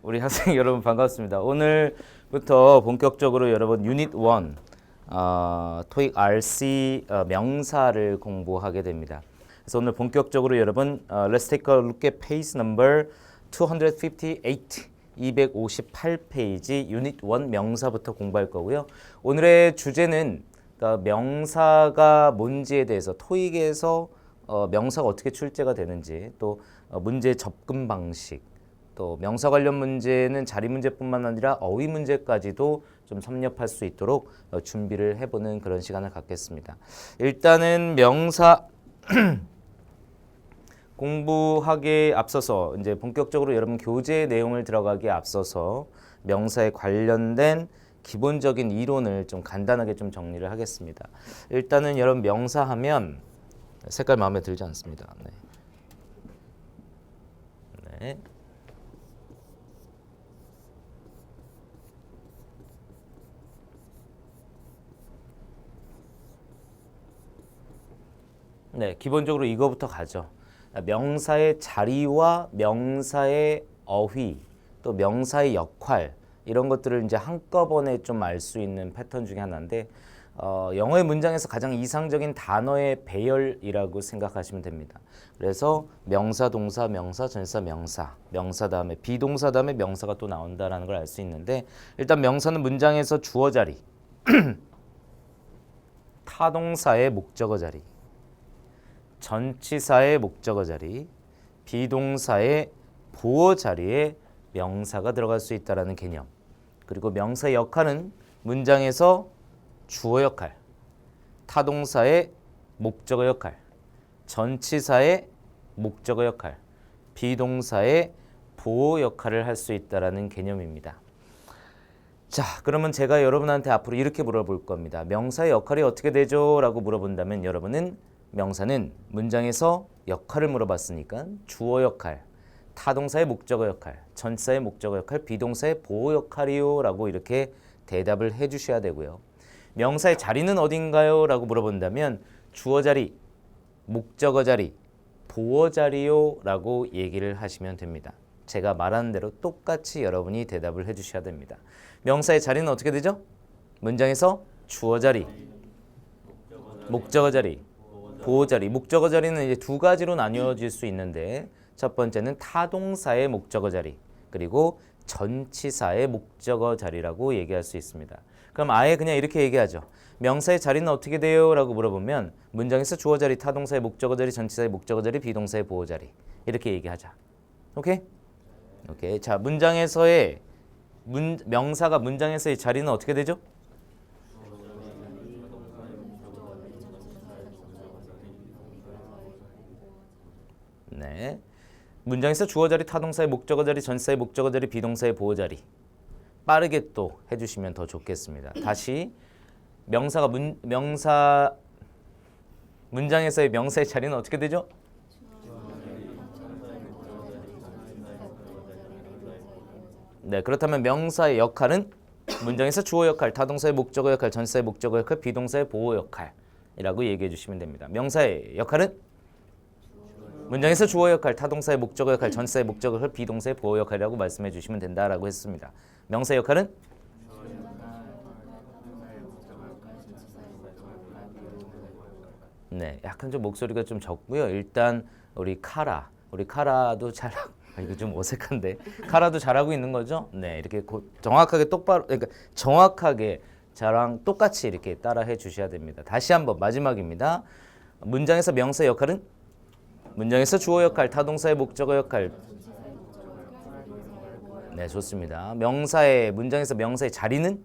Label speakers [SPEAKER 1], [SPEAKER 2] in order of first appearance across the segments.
[SPEAKER 1] 우리 학생 여러분 반갑습니다. 오늘부터 본격적으로 여러분 유닛 1 토익 RC 명사를 공부하게 됩니다. 그래서 오늘 본격적으로 여러분 Let's take a look at page number 258 258페이지 유닛 1 명사부터 공부할 거고요. 오늘의 주제는 그러니까 명사가 뭔지에 대해서 토익에서 명사가 어떻게 출제가 되는지 또 문제 접근 방식 또 명사 관련 문제는 자리 문제뿐만 아니라 어휘 문제까지도 좀 섭렵할 수 있도록 준비를 해보는 그런 시간을 갖겠습니다. 일단은 명사 공부하기에 앞서서 이제 본격적으로 여러분 교재 내용을 들어가기에 앞서서 명사에 관련된 기본적인 이론을 좀 간단하게 좀 정리를 하겠습니다. 일단은 여러분 명사하면 색깔 마음에 들지 않습니다. 네. 네, 기본적으로 이거부터 가죠. 명사의 자리와 명사의 어휘, 또 명사의 역할 이런 것들을 이제 한꺼번에 좀 알 수 있는 패턴 중에 하나인데 영어의 문장에서 가장 이상적인 단어의 배열이라고 생각하시면 됩니다. 그래서 명사, 동사, 명사, 전사, 명사 다음에 비동사 다음에 명사가 또 나온다라는 걸 알 수 있는데 일단 명사는 문장에서 주어 자리, 타동사의 목적어 자리, 전치사의 목적어 자리, 비동사의 보어 자리에 명사가 들어갈 수 있다는 개념. 그리고 명사의 역할은 문장에서 주어 역할, 타동사의 목적어 역할, 전치사의 목적어 역할, 비동사의 보어 역할을 할 수 있다는 개념입니다. 자, 그러면 제가 여러분한테 앞으로 이렇게 물어볼 겁니다. 명사의 역할이 어떻게 되죠? 라고 물어본다면 여러분은 명사는 문장에서 역할을 물어봤으니까 주어 역할, 타동사의 목적어 역할, 전치사의 목적어 역할, 비동사의 보호 역할이요 라고 이렇게 대답을 해 주셔야 되고요. 명사의 자리는 어딘가요? 라고 물어본다면 주어 자리, 목적어 자리, 보어 자리요 라고 얘기를 하시면 됩니다. 제가 말하는 대로 똑같이 여러분이 대답을 해 주셔야 됩니다. 명사의 자리는 어떻게 되죠? 문장에서 주어 자리, 목적어 자리, 보호 자리. 목적어 자리는 이제 두 가지로 나뉘어질 수 있는데 첫 번째는 타동사의 목적어 자리 그리고 전치사의 목적어 자리라고 얘기할 수 있습니다. 그럼 아예 그냥 이렇게 얘기하죠. 명사의 자리는 어떻게 돼요? 라고 물어보면 문장에서 주어 자리, 타동사의 목적어 자리, 전치사의 목적어 자리, 비동사의 보호 자리 이렇게 얘기하자. 오케이? 오케이. 자, 문장에서의 명사가 문장에서의 자리는 어떻게 되죠? 네. 문장에서 주어 자리, 타동사의 목적어 자리, 전치사의 목적어 자리, 비동사의 보호 자리 빠르게 또 해주시면 더 좋겠습니다. 다시 문장에서의 명사의 자리는 어떻게 되죠? 네, 그렇다면 명사의 역할은 문장에서 주어 역할, 타동사의 목적어 역할, 전치사의 목적어 역할, 비동사의 보호 역할이라고 얘기해 주시면 됩니다. 명사의 역할은 문장에서 주어 역할, 타동사의 목적어 역할, 전치사의 목적어 역할, 비동사의 보호 역할이라고 말씀해 주시면 된다라고 했습니다. 명사의 역할은 네, 약간 좀 목소리가 좀 적고요. 일단 우리 카라도 잘하고 이거 좀 어색한데 카라도 잘하고 있는 거죠? 네, 이렇게 정확하게 똑바로 그러니까 정확하게 저랑 똑같이 이렇게 따라해 주셔야 됩니다. 다시 한번 마지막입니다. 문장에서 명사의 역할은 문장에서 주어 역할, 타동사의 목적어 역할. 네, 좋습니다. 문장에서 명사의 자리는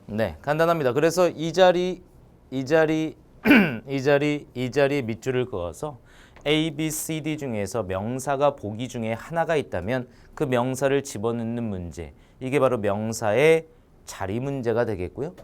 [SPEAKER 1] 네, 간단합니다. 그래서 이 자리 이 자리 밑줄을 그어서 A, B, C, D 중에서 명사가 보기 중에 하나가 있다면 그 명사를 집어넣는 문제. 이게 바로 명사의 자리 문제가 되겠고요.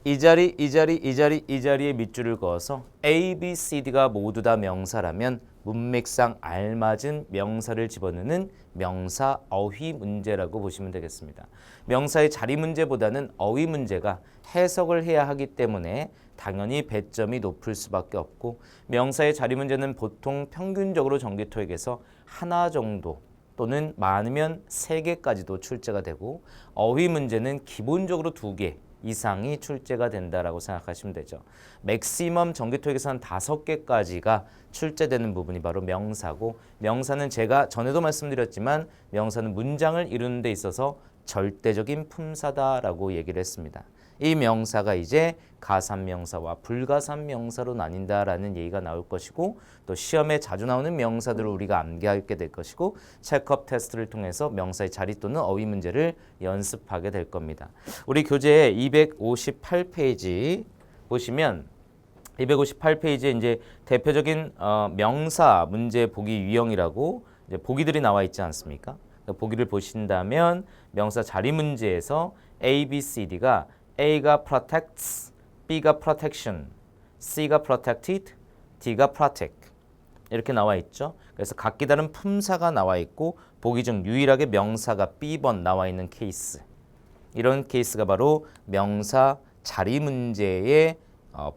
[SPEAKER 1] 이 자리에 밑줄을 그어서 A, B, C, D가 모두 다 명사라면 문맥상 알맞은 명사를 집어넣는 명사 어휘 문제라고 보시면 되겠습니다. 명사의 자리 문제보다는 어휘 문제가 해석을 해야 하기 때문에 당연히 배점이 높을 수밖에 없고 명사의 자리 문제는 보통 평균적으로 전기토익에서 하나 정도 또는 많으면 3개까지도 출제가 되고 어휘 문제는 기본적으로 2개 이상이 출제가 된다라고 생각하시면 되죠. 맥시멈 전기토익에서 한 5개까지가 출제되는 부분이 바로 명사고 명사는 제가 전에도 말씀드렸지만 명사는 문장을 이루는 데 있어서 절대적인 품사다라고 얘기를 했습니다. 이 명사가 이제 가산명사와 불가산명사로 나뉜다라는 얘기가 나올 것이고 또 시험에 자주 나오는 명사들을 우리가 암기하게 될 것이고 체크업 테스트를 통해서 명사의 자리 또는 어휘 문제를 연습하게 될 겁니다. 우리 교재 258페이지 보시면 258페이지에 이제 대표적인 명사 문제 보기 유형이라고 이제 보기들이 나와 있지 않습니까? 보기를 보신다면 명사 자리 문제에서 A, B, C, D가 A가 protects, B가 protection, C가 protected, D가 protect 이렇게 나와 있죠. 그래서 각기 다른 품사가 나와 있고 보기 중 유일하게 명사가 B번 나와 있는 케이스. 이런 케이스가 바로 명사 자리 문제의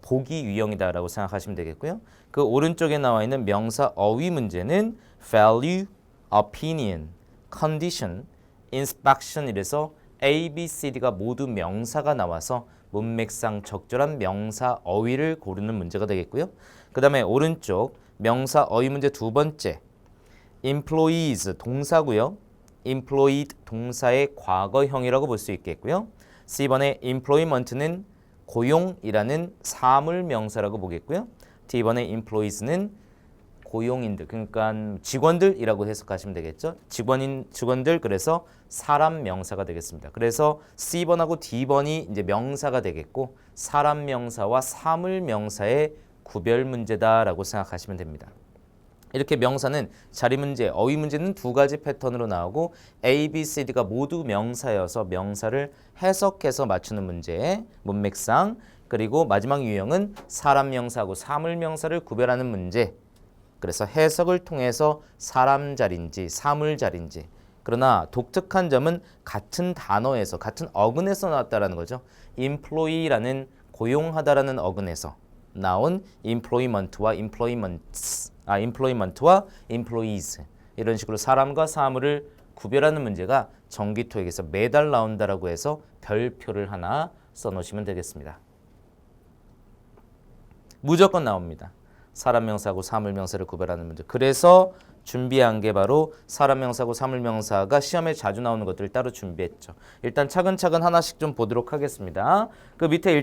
[SPEAKER 1] 보기 유형이다라고 생각하시면 되겠고요. 그 오른쪽에 나와 있는 명사 어휘 문제는 value, opinion, condition, inspection 이래서 A, B, C, D가 모두 명사가 나와서 문맥상 적절한 명사 어휘를 고르는 문제가 되겠고요. 그 다음에 오른쪽 명사 어휘 문제 두 번째 employees 동사고요. employed 동사의 과거형이라고 볼 수 있겠고요. C번의 employment는 고용이라는 사물 명사라고 보겠고요. D번의 employees는 고용인들 그러니까 직원들이라고 해석하시면 되겠죠. 직원들 그래서 사람 명사가 되겠습니다. 그래서 C번하고 D번이 이제 명사가 되겠고 사람 명사와 사물 명사의 구별 문제다라고 생각하시면 됩니다. 이렇게 명사는 자리 문제, 어휘 문제는 2가지 패턴으로 나오고 A, B, C, D가 모두 명사여서 명사를 해석해서 맞추는 문제, 문맥상 그리고 마지막 유형은 사람 명사하고 사물 명사를 구별하는 문제 그래서 해석을 통해서 사람 자리인지 사물 자리인지 그러나 독특한 점은 같은 단어에서 같은 어근에서 나왔다라는 거죠. employee라는 고용하다라는 어근에서 나온 employment와 employees 이런 식으로 사람과 사물을 구별하는 문제가 전기토익에서 매달 나온다라고 해서 별표를 하나 써놓으시면 되겠습니다. 무조건 나옵니다. 사람 명사하고 사물 명사를 구별하는 문제. 그래서 준비한 게 바로 사람 명사하고 사물 명사가 시험에 자주 나오는 것들을 따로 준비했죠. 일단 차근차근 하나씩 좀 보도록 하겠습니다. 그 밑에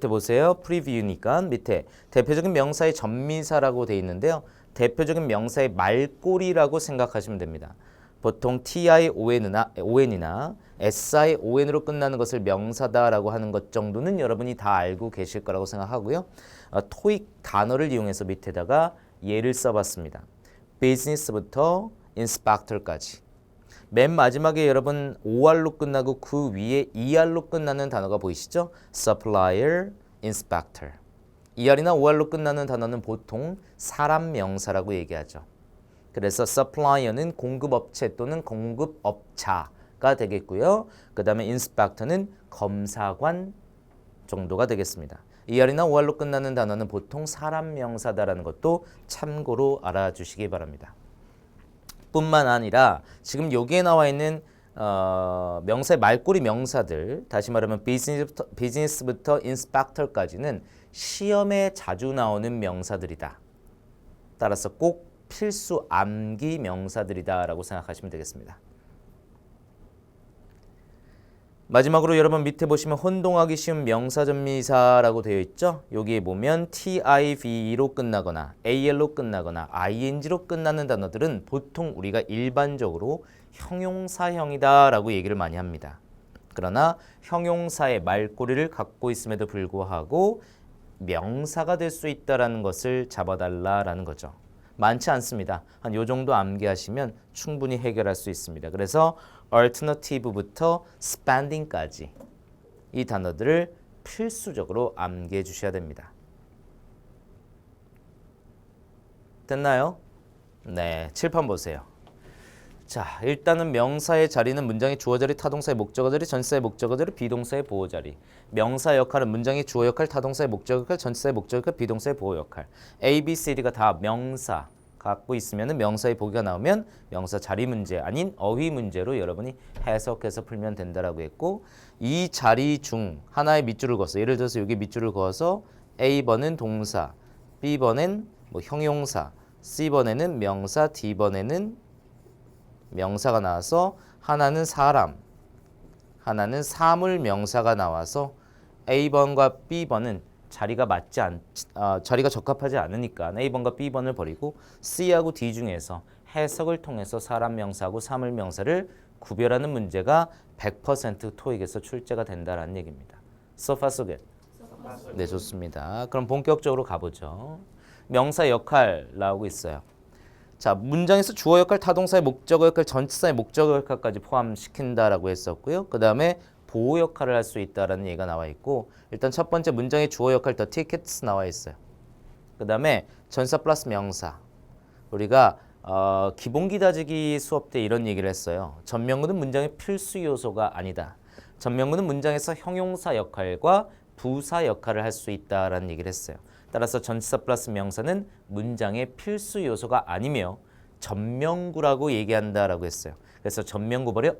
[SPEAKER 1] 보세요. 프리뷰니까 밑에 대표적인 명사의 전미사라고 돼 있는데요. 대표적인 명사의 말꼬리라고 생각하시면 됩니다. 보통 TION이나 SION으로 끝나는 것을 명사다라고 하는 것 정도는 여러분이 다 알고 계실 거라고 생각하고요. 토익 단어를 이용해서 밑에다가 예를 써봤습니다. business부터 inspector까지. 맨 마지막에 여러분 OR로 끝나고 그 위에 ER로 끝나는 단어가 보이시죠? supplier, inspector. ER이나 OR로 끝나는 단어는 보통 사람 명사라고 얘기하죠. 그래서 supplier는 공급업체 또는 공급업자가 되겠고요. 그 다음에 inspector는 검사관 정도가 되겠습니다. ER이나 OR로 끝나는 단어는 보통 사람 명사다라는 것도 참고로 알아주시기 바랍니다. 뿐만 아니라 지금 여기에 나와 있는 명사의 말꼬리 명사들 다시 말하면 비즈니스부터 인스펙터까지는 시험에 자주 나오는 명사들이다. 따라서 꼭 필수 암기 명사들이다라고 생각하시면 되겠습니다. 마지막으로 여러분 밑에 보시면 혼동하기 쉬운 명사전미사라고 되어 있죠. 여기에 보면 TIV로 끝나거나 AL로 끝나거나 ING로 끝나는 단어들은 보통 우리가 일반적으로 형용사형이다 라고 얘기를 많이 합니다. 그러나 형용사의 말꼬리를 갖고 있음에도 불구하고 명사가 될 수 있다는 것을 잡아달라는 거죠. 많지 않습니다. 한 요 정도 암기하시면 충분히 해결할 수 있습니다. 그래서 alternative부터 spending까지 이 단어들을 필수적으로 암기해 주셔야 됩니다. 됐나요? 네, 칠판 보세요. 자, 일단은 명사의 자리는 문장의 주어 자리, 타동사의 목적어 자리, 전치사의 목적어 자리, 비동사의 보호 자리. 명사 역할은 문장의 주어 역할, 타동사의 목적어 역할, 전치사의 목적어 역할, 비동사의 보호 역할. A, B, C, D가 다 명사 갖고 있으면 명사의 보기가 나오면 명사 자리 문제 아닌 어휘 문제로 여러분이 해석해서 풀면 된다라고 했고, 이 자리 중 하나의 밑줄을 그었어. 예를 들어서 여기 밑줄을 그어서 A번은 동사, B번은 뭐 형용사, C번에는 명사, D번에는 명사가 나와서 하나는 사람, 하나는 사물 명사가 나와서 A번과 B번은 자리가 적합하지 않으니까 A번과 B번을 버리고 C하고 D 중에서 해석을 통해서 사람 명사하고 사물 명사를 구별하는 문제가 100% 토익에서 출제가 된다라는 얘기입니다. So far so good. 네, 좋습니다. 그럼 본격적으로 가보죠. 명사 역할 나오고 있어요. 자, 문장에서 주어 역할, 타동사의 목적어 역할, 전치사의 목적어 역할까지 포함시킨다라고 했었고요. 그 다음에 보호 역할을 할 수 있다라는 얘기가 나와 있고, 일단 첫 번째 문장의 주어 역할 the tickets 나와 있어요. 그 다음에 전사 플러스 명사. 우리가 기본기 다지기 수업 때 이런 얘기를 했어요. 전명구는 문장의 필수 요소가 아니다. 전명구는 문장에서 형용사 역할과 부사 역할을 할 수 있다라는 얘기를 했어요. 따라서 전치사 플러스 명사는 문장의 필수 요소가 아니며 전명구라고 얘기한다라고 했어요. 그래서 전명구 버려,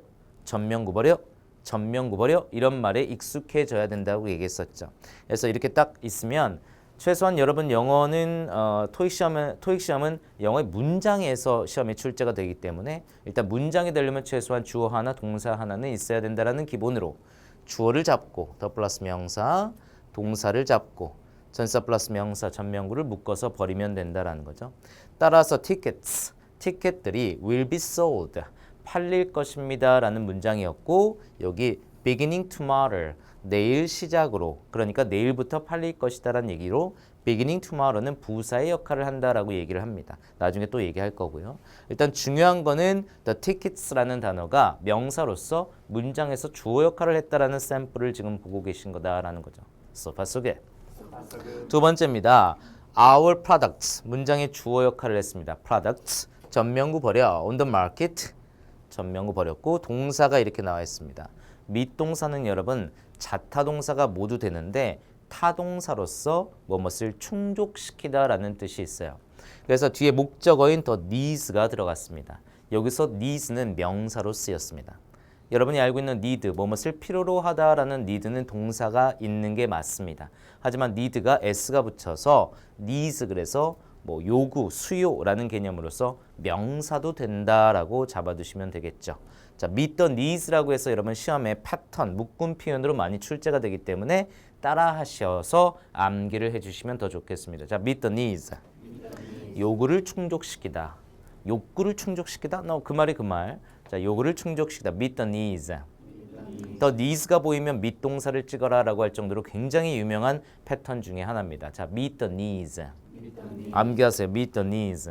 [SPEAKER 1] 전명구 버려, 전명구 버려 이런 말에 익숙해져야 된다고 얘기했었죠. 그래서 이렇게 딱 있으면 최소한 여러분 영어는 토익 시험은 영어의 문장에서 시험에 출제가 되기 때문에 일단 문장이 되려면 최소한 주어 하나, 동사 하나는 있어야 된다라는 기본으로 주어를 잡고 더 플러스 명사, 동사를 잡고 전사 플러스 명사, 전명구를 묶어서 버리면 된다라는 거죠. 따라서 tickets, 티켓들이 will be sold, 팔릴 것입니다 라는 문장이었고, 여기 beginning tomorrow, 내일 시작으로, 그러니까 내일부터 팔릴 것이다 라는 얘기로 beginning tomorrow는 부사의 역할을 한다라고 얘기를 합니다. 나중에 또 얘기할 거고요. 일단 중요한 거는 the tickets라는 단어가 명사로서 문장에서 주어 역할을 했다라는 샘플을 지금 보고 계신 거다라는 거죠. 소파 속에. 두 번째입니다. Our products, 문장의 주어 역할을 했습니다. products, 전명구 버려, on the market, 전명구 버렸고 동사가 이렇게 나와 있습니다. 밑동사는 여러분 자타동사가 모두 되는데 타동사로서 뭐뭇을 충족시키다라는 뜻이 있어요. 그래서 뒤에 목적어인 the needs가 들어갔습니다. 여기서 needs는 명사로 쓰였습니다. 여러분이 알고 있는 need, 뭐뭇을 필요로 하다라는 need는 동사가 있는 게 맞습니다. 하지만 need가 s가 붙여서 needs 그래서 뭐 요구, 수요라는 개념으로서 명사도 된다라고 잡아두시면 되겠죠. 자, meet the needs라고 해서 여러분 시험에 패턴, 묶음 표현으로 많이 출제가 되기 때문에 따라 하셔서 암기를 해주시면 더 좋겠습니다. 자, meet the needs. 요구를 충족시키다. 욕구를 충족시키다? 그 말이 그 말. 자, 요구를 충족시키다. meet the needs. the needs가 보이면 밑동사를 찍어라 라고 할 정도로 굉장히 유명한 패턴 중에 하나입니다. 자, meet the needs. 암기하세요. meet the needs.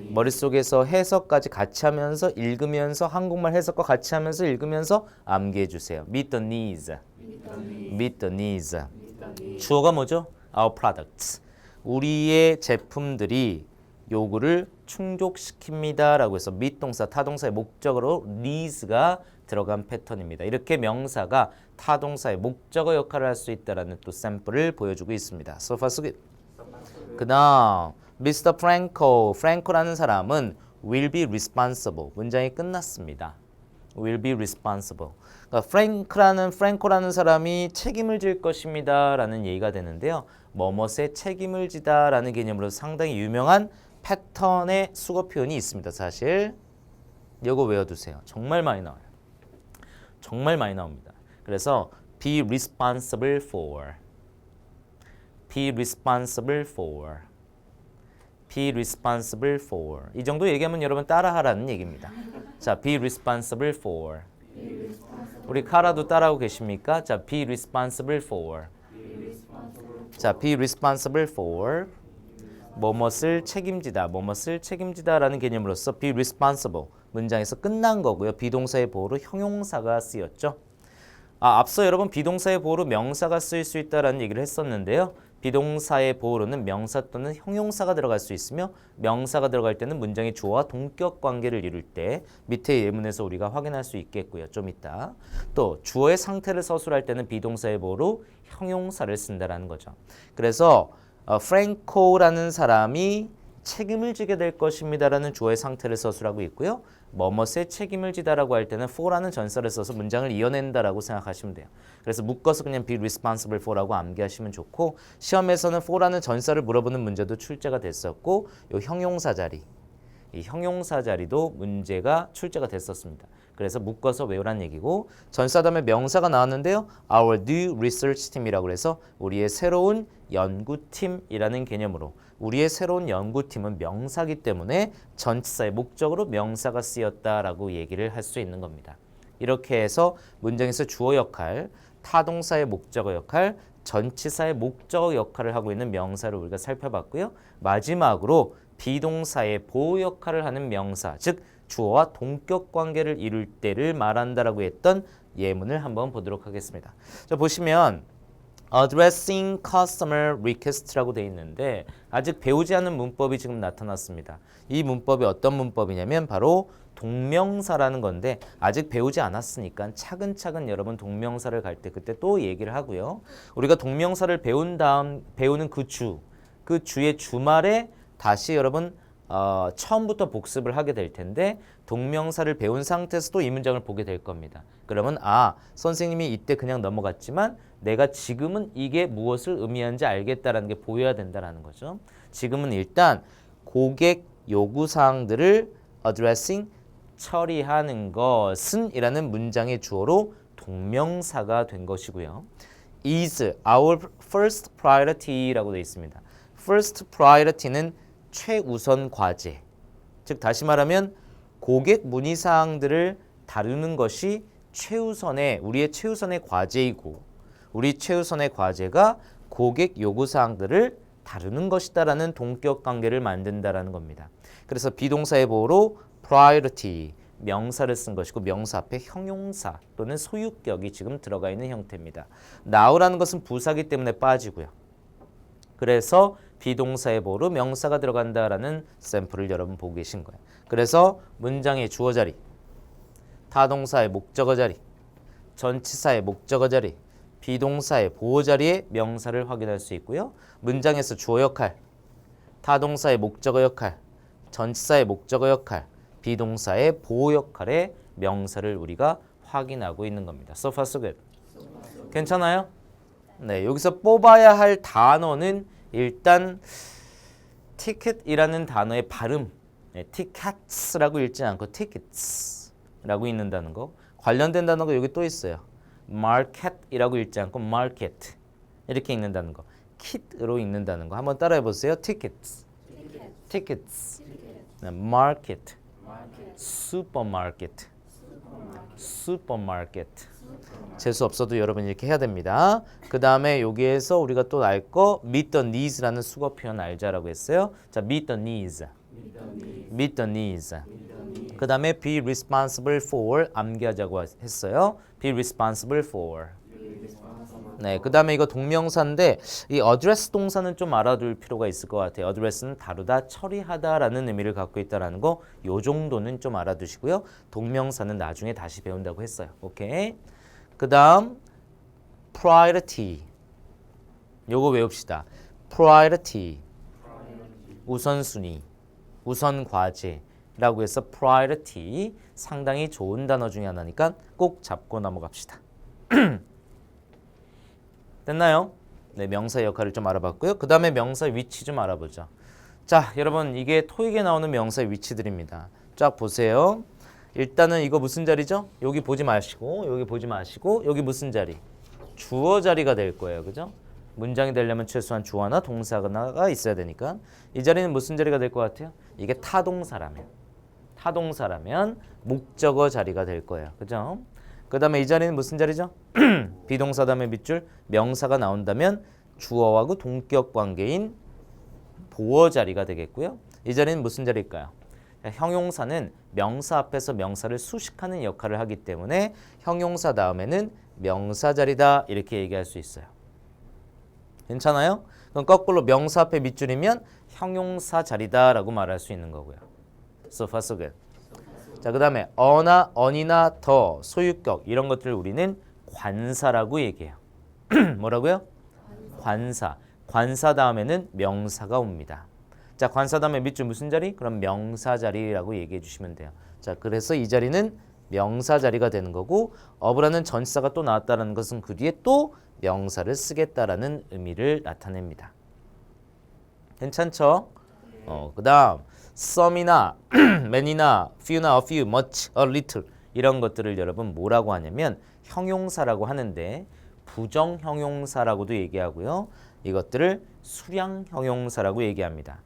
[SPEAKER 1] 머릿속에서 해석까지 같이 하면서 읽으면서 한국말 해석과 같이 하면서 읽으면서 암기해 주세요. meet the needs. meet the needs. 주어가 뭐죠? Our products. 우리의 제품들이 요구를 충족시킵니다 라고 해서 밑동사, 타동사의 목적어로 needs가 들어간 패턴입니다. 이렇게 명사가 타동사의 목적어 역할을 할 수 있다는 또 샘플을 보여주고 있습니다. So far so good. 그 다음 Mr. Franco라는 사람은 will be responsible. 문장이 끝났습니다. will be responsible. 그러니까 Franco라는 사람이 책임을 질 것입니다 라는 얘기가 되는데요. 뭐뭇에 책임을 지다 라는 개념으로 상당히 유명한 패턴의 수거 표현이 있습니다. 사실 이거 외워두세요. 정말 많이 나와요. 정말 많이 나옵니다. 그래서 be responsible for, be responsible for, be responsible for. 이 정도 얘기하면 여러분 따라하라는 얘기입니다. 자, be responsible for. 우리 카라도 따라하고 계십니까? 자, be responsible for. 자, be responsible for. 뭐뭇을 책임지다, 뭐뭇을 책임지다라는 개념으로서 be responsible 문장에서 끝난 거고요. 비동사의 보호로 형용사가 쓰였죠. 앞서 여러분 비동사의 보호로 명사가 쓰일 수 있다라는 얘기를 했었는데요. 비동사의 보호로는 명사 또는 형용사가 들어갈 수 있으며 명사가 들어갈 때는 문장의 주어와 동격 관계를 이룰 때 밑에 예문에서 우리가 확인할 수 있겠고요. 좀 이따. 또 주어의 상태를 서술할 때는 비동사의 보호로 형용사를 쓴다라는 거죠. 그래서 프랭코라는 사람이 책임을 지게 될 것입니다라는 주어의 상태를 서술하고 있고요. 뭐뭇에 책임을 지다라고 할 때는 for라는 전사를 써서 문장을 이어낸다라고 생각하시면 돼요. 그래서 묶어서 그냥 be responsible for라고 암기하시면 좋고 시험에서는 for라는 전사를 물어보는 문제도 출제가 됐었고 이 형용사 자리, 이 형용사 자리도 문제가 출제가 됐었습니다. 그래서 묶어서 외우란 얘기고 전사 다음에 명사가 나왔는데요. Our new research team이라고 해서 우리의 새로운 연구팀이라는 개념으로 우리의 새로운 연구팀은 명사기 때문에 전치사의 목적으로 명사가 쓰였다라고 얘기를 할 수 있는 겁니다. 이렇게 해서 문장에서 주어 역할, 타동사의 목적어 역할, 전치사의 목적어 역할을 하고 있는 명사를 우리가 살펴봤고요. 마지막으로 비동사의 보호 역할을 하는 명사, 즉 주어와 동격 관계를 이룰 때를 말한다라고 했던 예문을 한번 보도록 하겠습니다. 자, 보시면 addressing customer request라고 되어 있는데 아직 배우지 않은 문법이 지금 나타났습니다. 이 문법이 어떤 문법이냐면 바로 동명사라는 건데 아직 배우지 않았으니까 차근차근 여러분 동명사를 갈 때 그때 또 얘기를 하고요. 우리가 동명사를 배우는 그 주의 주말에 다시 여러분 처음부터 복습을 하게 될 텐데 동명사를 배운 상태에서도 이 문장을 보게 될 겁니다. 그러면 선생님이 이때 그냥 넘어갔지만 내가 지금은 이게 무엇을 의미하는지 알겠다라는 게 보여야 된다라는 거죠. 지금은 일단 고객 요구사항들을 addressing, 처리하는 것은 이라는 문장의 주어로 동명사가 된 것이고요. is our first priority라고 되어 있습니다. first priority는 최우선 과제, 즉 다시 말하면 고객 문의사항들을 다루는 것이 우리의 최우선의 과제이고 우리 최우선의 과제가 고객 요구사항들을 다루는 것이다라는 동격 관계를 만든다라는 겁니다. 그래서 비동사의 보호로 priority, 명사를 쓴 것이고 명사 앞에 형용사 또는 소유격이 지금 들어가 있는 형태입니다. now라는 것은 부사기 때문에 빠지고요. 그래서 비동사의 보호로 명사가 들어간다라는 샘플을 여러분 보고 계신 거예요. 그래서 문장의 주어 자리, 타동사의 목적어 자리, 전치사의 목적어 자리, 비동사의 보호 자리에 명사를 확인할 수 있고요. 문장에서 주어 역할, 타동사의 목적어 역할, 전치사의 목적어 역할, 비동사의 보호 역할의 명사를 우리가 확인하고 있는 겁니다. So far so good. 괜찮아요? 네, 여기서 뽑아야 할 단어는 일단 ticket이라는 단어의 발음, tickets라고 읽지 않고 tickets라고 읽는다는 거. 관련된 단어가 여기 또 있어요. market이라고 읽지 않고 market 이렇게 읽는다는 거. kit으로 읽는다는 거. 한번 따라해 보세요. tickets, market, supermarket. 재수 없어도 여러분 이렇게 해야 됩니다. 그 다음에 여기에서 우리가 또 알 거 meet the needs라는 수거 표현 알자라고 했어요. 자, meet the needs. 그 다음에 be responsible for 암기하자고 했어요. be responsible for. 네, 그 다음에 이거 동명사인데 이 address 동사는 좀 알아둘 필요가 있을 것 같아요. address는 다루다, 처리하다라는 의미를 갖고 있다라는 거, 요 정도는 좀 알아두시고요. 동명사는 나중에 다시 배운다고 했어요. 오케이. 그 다음 priority. 요거 외웁시다. priority. 우선순위, 우선 과제라고 해서 priority 상당히 좋은 단어 중에 하나니까 꼭 잡고 넘어갑시다. 됐나요? 네, 명사의 역할을 좀 알아봤고요. 그 다음에 명사의 위치 좀 알아보죠. 자, 여러분 이게 토익에 나오는 명사의 위치들입니다. 쫙 보세요. 일단은 이거 무슨 자리죠? 여기 보지 마시고 여기 보지 마시고 여기 무슨 자리? 주어 자리가 될 거예요. 그죠? 문장이 되려면 최소한 주어나 동사가 있어야 되니까 이 자리는 무슨 자리가 될 것 같아요? 이게 타동사라면 목적어 자리가 될 거예요. 그죠? 그 다음에 이 자리는 무슨 자리죠? 비동사 다음에 밑줄 명사가 나온다면 주어하고 동격 관계인 보어 자리가 되겠고요. 이 자리는 무슨 자리일까요? 형용사는 명사 앞에서 명사를 수식하는 역할을 하기 때문에 형용사 다음에는 명사 자리다 이렇게 얘기할 수 있어요. 괜찮아요? 그럼 거꾸로 명사 앞에 밑줄이면 형용사 자리다라고 말할 수 있는 거고요. So far so good. 자, 그 다음에 어나, 언이나, 더, 소유격 이런 것들을 우리는 관사라고 얘기해요. 뭐라고요? 관사. 관사 다음에는 명사가 옵니다. 자, 관사 다음에 밑줄 무슨 자리? 그럼 명사 자리라고 얘기해 주시면 돼요. 자, 그래서 이 자리는 명사 자리가 되는 거고 어브라는 전치사가 또 나왔다는 것은 그 뒤에 또 명사를 쓰겠다라는 의미를 나타냅니다. 괜찮죠? 그 다음 some이나 many나 few나 a few, much, a little 이런 것들을 여러분 뭐라고 하냐면 형용사라고 하는데 부정 형용사라고도 얘기하고요. 이것들을 수량 형용사라고 얘기합니다.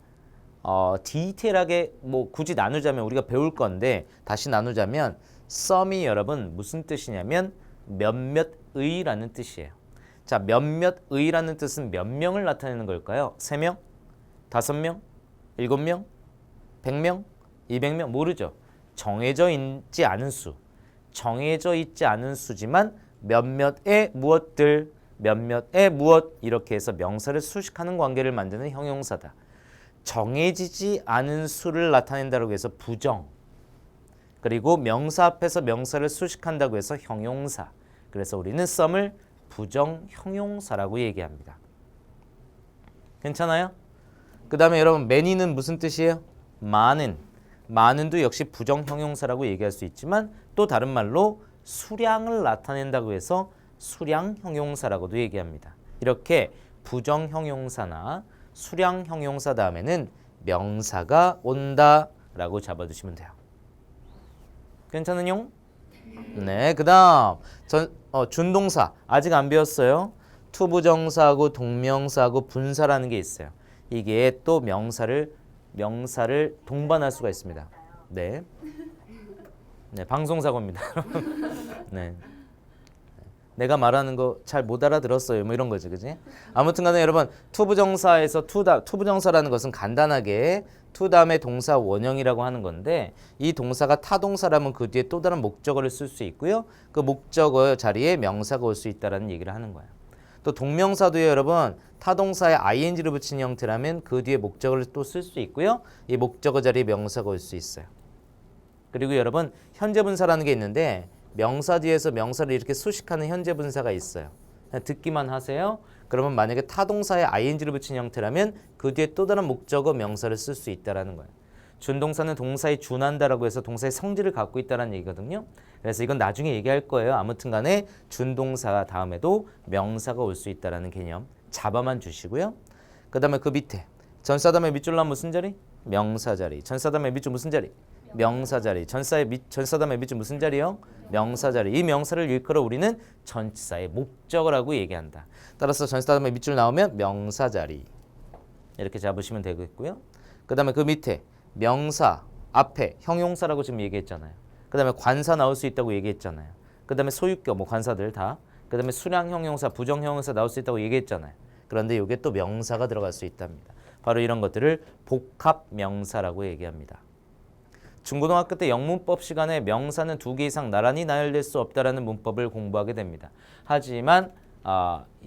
[SPEAKER 1] 디테일하게 뭐 굳이 나누자면 우리가 배울 건데 다시 나누자면 some이 여러분 무슨 뜻이냐면 몇몇의라는 뜻이에요. 자, 몇몇의라는 뜻은 몇 명을 나타내는 걸까요? 3명? 5명? 7명? 100명? 200명? 모르죠. 정해져 있지 않은 수. 정해져 있지 않은 수지만 몇몇의 무엇들, 몇몇의 무엇 이렇게 해서 명사를 수식하는 관계를 만드는 형용사다. 정해지지 않은 수를 나타낸다고 해서 부정. 그리고 명사 앞에서 명사를 수식한다고 해서 형용사. 그래서 우리는 some을 부정 형용사라고 얘기합니다. 괜찮아요? 그 다음에 여러분 many는 무슨 뜻이에요? 많은. 많은도 역시 부정 형용사라고 얘기할 수 있지만 또 다른 말로 수량을 나타낸다고 해서 수량 형용사라고도 얘기합니다. 이렇게 부정 형용사나 수량 형용사 다음에는 명사가 온다라고 잡아두시면 돼요. 괜찮은요? 네, 그 다음 준동사 아직 안 배웠어요. 투부정사하고 동명사하고 분사라는 게 있어요. 이게 또 명사를 동반할 수가 있습니다. 네, 네 방송사고입니다. 네. 내가 말하는 거 잘 못 알아들었어요. 뭐 이런 거지, 그지? 아무튼간에 여러분 투부정사에서 투부정사라는 것은 간단하게 투 다음에 동사 원형이라고 하는 건데 이 동사가 타동사라면 그 뒤에 또 다른 목적어를 쓸 수 있고요. 그 목적어 자리에 명사가 올 수 있다라는 얘기를 하는 거예요. 또 동명사도요, 여러분 타동사에 ing를 붙인 형태라면 그 뒤에 목적어를 또 쓸 수 있고요. 이 목적어 자리에 명사가 올 수 있어요. 그리고 여러분 현재 분사라는 게 있는데 명사 뒤에서 명사를 이렇게 수식하는 현재 분사가 있어요. 그냥 듣기만 하세요. 그러면 만약에 타동사에 ing를 붙인 형태라면 그 뒤에 또 다른 목적어 명사를 쓸 수 있다라는 거예요. 준동사는 동사에 준한다라고 해서 동사의 성질을 갖고 있다는 얘기거든요. 그래서 이건 나중에 얘기할 거예요. 아무튼 간에 준동사 다음에도 명사가 올 수 있다라는 개념 잡아만 주시고요. 그 다음에 그 밑에 전사 다음에 밑줄 나면 무슨 자리? 명사 자리. 전사 다음에 밑줄 무슨 자리? 명사 자리. 전사 다음에 밑줄 무슨 자리요? 명사 자리. 이 명사를 일컬어 우리는 전치사의 목적어라고 얘기한다. 따라서 전사 다음에 밑줄 나오면 명사 자리. 이렇게 잡으시면 되겠고요. 그 다음에 그 밑에 명사 앞에 형용사라고 지금 얘기했잖아요. 그 다음에 관사 나올 수 있다고 얘기했잖아요. 그 다음에 소유격 뭐 관사들 다. 그 다음에 수량 형용사, 부정 형용사 나올 수 있다고 얘기했잖아요. 그런데 이게 또 명사가 들어갈 수 있답니다. 바로 이런 것들을 복합 명사라고 얘기합니다. 중고등학교 때 영문법 시간에 명사는 2개 이상 나란히 나열될 수 없다라는 문법을 공부하게 됩니다. 하지만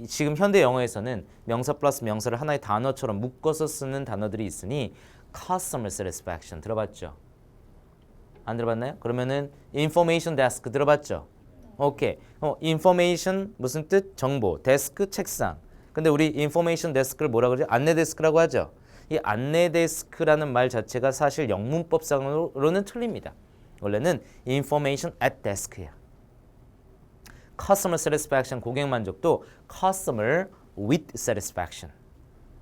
[SPEAKER 1] 지금 현대 영어에서는 명사 플러스 명사를 하나의 단어처럼 묶어서 쓰는 단어들이 있으니 customer satisfaction 들어봤죠? 안 들어봤나요? 그러면은 information desk 들어봤죠? 오케이. information 무슨 뜻? 정보. desk 책상. 근데 우리 information desk를 뭐라 그러죠? 안내 데스크라고 하죠. 이 안내 데스크라는 말 자체가 사실 영문법상으로는 틀립니다. 원래는 information at desk야. customer satisfaction 고객 만족도 customer with satisfaction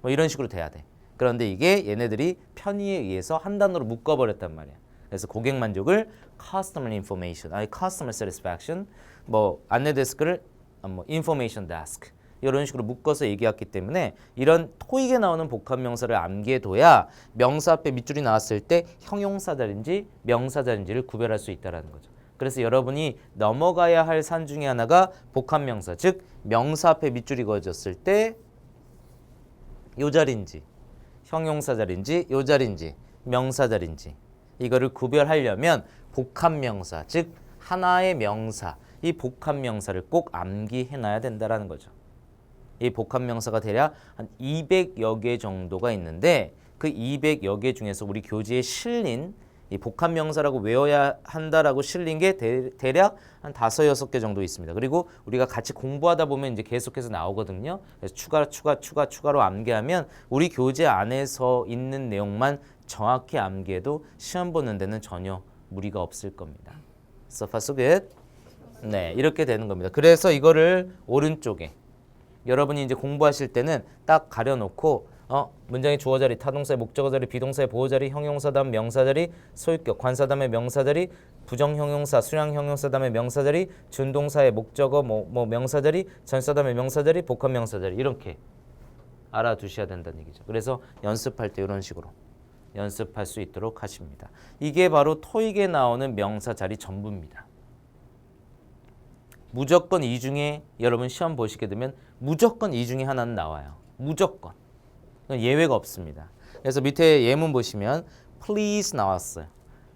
[SPEAKER 1] 뭐 이런 식으로 돼야 돼. 그런데 이게 얘네들이 편의에 의해서 한 단어로 묶어버렸단 말이야. 그래서 고객 만족을 customer information, 아니 customer satisfaction, 뭐 안내 데스크를 뭐 information desk 이런 식으로 묶어서 얘기했기 때문에 이런 토익에 나오는 복합 명사를 암기해둬야 명사 앞에 밑줄이 나왔을 때 형용사 자리인지 명사 자리인지를 구별할 수 있다는 거죠. 그래서 여러분이 넘어가야 할 산 중에 하나가 복합 명사, 즉 명사 앞에 밑줄이 그어졌을 때 요 자리인지 형용사 자리인지 요 자리인지 명사 자리인지 이거를 구별하려면 복합 명사, 즉 하나의 명사, 이 복합 명사를 꼭 암기해놔야 된다는 거죠. 이 복합명사가 대략 한 200여 개 정도가 있는데 그 200여 개 중에서 우리 교재에 실린 이 복합명사라고 외워야 한다라고 실린 게 대략 한 5, 6개 정도 있습니다. 그리고 우리가 같이 공부하다 보면 이제 계속해서 나오거든요. 그래서 추가로 암기하면 우리 교재 안에서 있는 내용만 정확히 암기해도 시험 보는 데는 전혀 무리가 없을 겁니다. So far so good? 네, 이렇게 되는 겁니다. 그래서 이거를 오른쪽에 여러분이 이제 공부하실 때는 딱 가려놓고 문장의 주어 자리, 타동사의 목적어 자리, 비동사의 보호 자리, 형용사 다음 명사 자리, 소유격, 관사 다음에 명사 자리, 부정 형용사, 수량 형용사 다음에 명사 자리, 준동사의 목적어 뭐 명사 자리, 전사 다음에 명사 자리, 복합 명사 자리 이렇게 알아두셔야 된다는 얘기죠. 그래서 연습할 때 이런 식으로 연습할 수 있도록 하십니다. 이게 바로 토익에 나오는 명사 자리 전부입니다. 무조건 이 중에 여러분 시험 보시게 되면 무조건 이 중에 하나는 나와요. 무조건. 예외가 없습니다. 그래서 밑에 예문 보시면 please 나왔어요.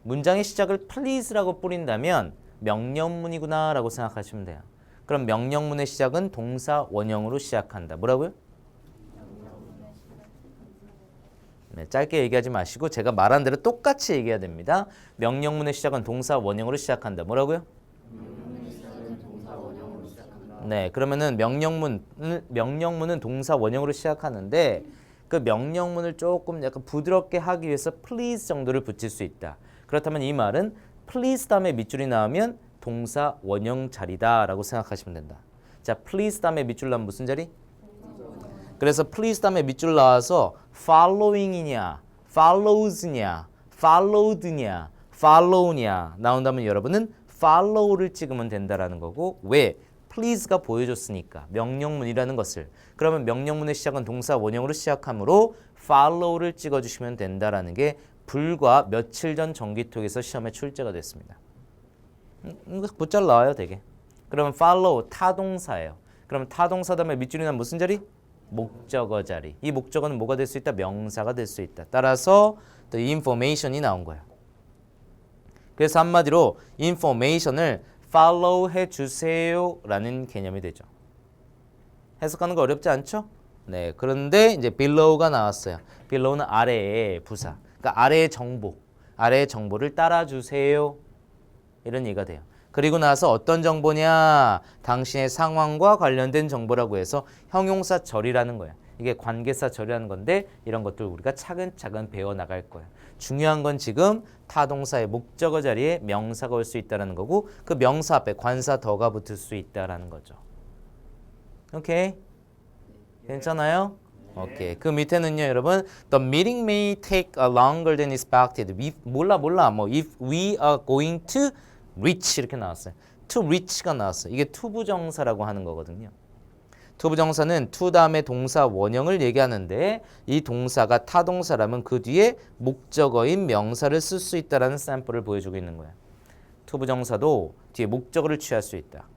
[SPEAKER 1] 문장의 시작을 please라고 뿌린다면 명령문이구나 라고 생각하시면 돼요. 그럼 명령문의 시작은 동사 원형으로 시작한다. 뭐라고요? 네, 짧게 얘기하지 마시고 제가 말한 대로 똑같이 얘기해야 됩니다. 명령문의 시작은 동사 원형으로 시작한다. 뭐라고요? 네, 그러면은 명령문은 동사 원형으로 시작하는데 그 명령문을 조금 약간 부드럽게 하기 위해서 please 정도를 붙일 수 있다. 그렇다면 이 말은 please 다음에 밑줄이 나오면 동사 원형 자리다라고 생각하시면 된다. 자, please 다음에 밑줄 나면 무슨 자리? 그래서 please 다음에 밑줄 나와서 following이냐, follows냐, followed냐, follow냐 나온다면 여러분은 follow를 찍으면 된다라는 거고 왜? please가 보여줬으니까 명령문이라는 것을 그러면 명령문의 시작은 동사 원형으로 시작하므로 follow를 찍어주시면 된다라는 게 불과 며칠 전 정기톡에서 시험에 출제가 됐습니다. 곧잘 나와요 되게. 그러면 follow 타동사예요. 그러면 타동사 다음에 밑줄이 나면 무슨 자리? 목적어 자리. 이 목적어는 뭐가 될 수 있다? 명사가 될 수 있다. 따라서 the information이 나온 거예요. 그래서 한마디로 information을 follow 해주세요 라는 개념이 되죠. 해석하는 거 어렵지 않죠? 네, 그런데 이제 below가 나왔어요. below는 아래의 부사. 그러니까 아래의 정보를 따라주세요. 이런 얘기가 돼요. 그리고 나서 어떤 정보냐? 당신의 상황과 관련된 정보라고 해서 형용사절이라는 거예요. 이게 관계사절이라는 건데 이런 것들 우리가 차근차근 배워나갈 거예요. 중요한 건 지금 타동사의 목적어 자리에 명사가 올 수 있다는 거고 그 명사 앞에 관사 더가 붙을 수 있다는 거죠. 오케이? 괜찮아요? 오케이. 그 밑에는요, 여러분. The meeting may take longer than expected. 몰라. 뭐 if we are going to reach 이렇게 나왔어요. to reach가 나왔어요. 이게 투부정사라고 하는 거거든요. 투부정사는 to 다음에 동사 원형을 얘기하는데 이 동사가 타동사라면 그 뒤에 목적어인 명사를 쓸 수 있다라는 샘플을 보여주고 있는 거예요. 투부정사도 뒤에 목적어를 취할 수 있다.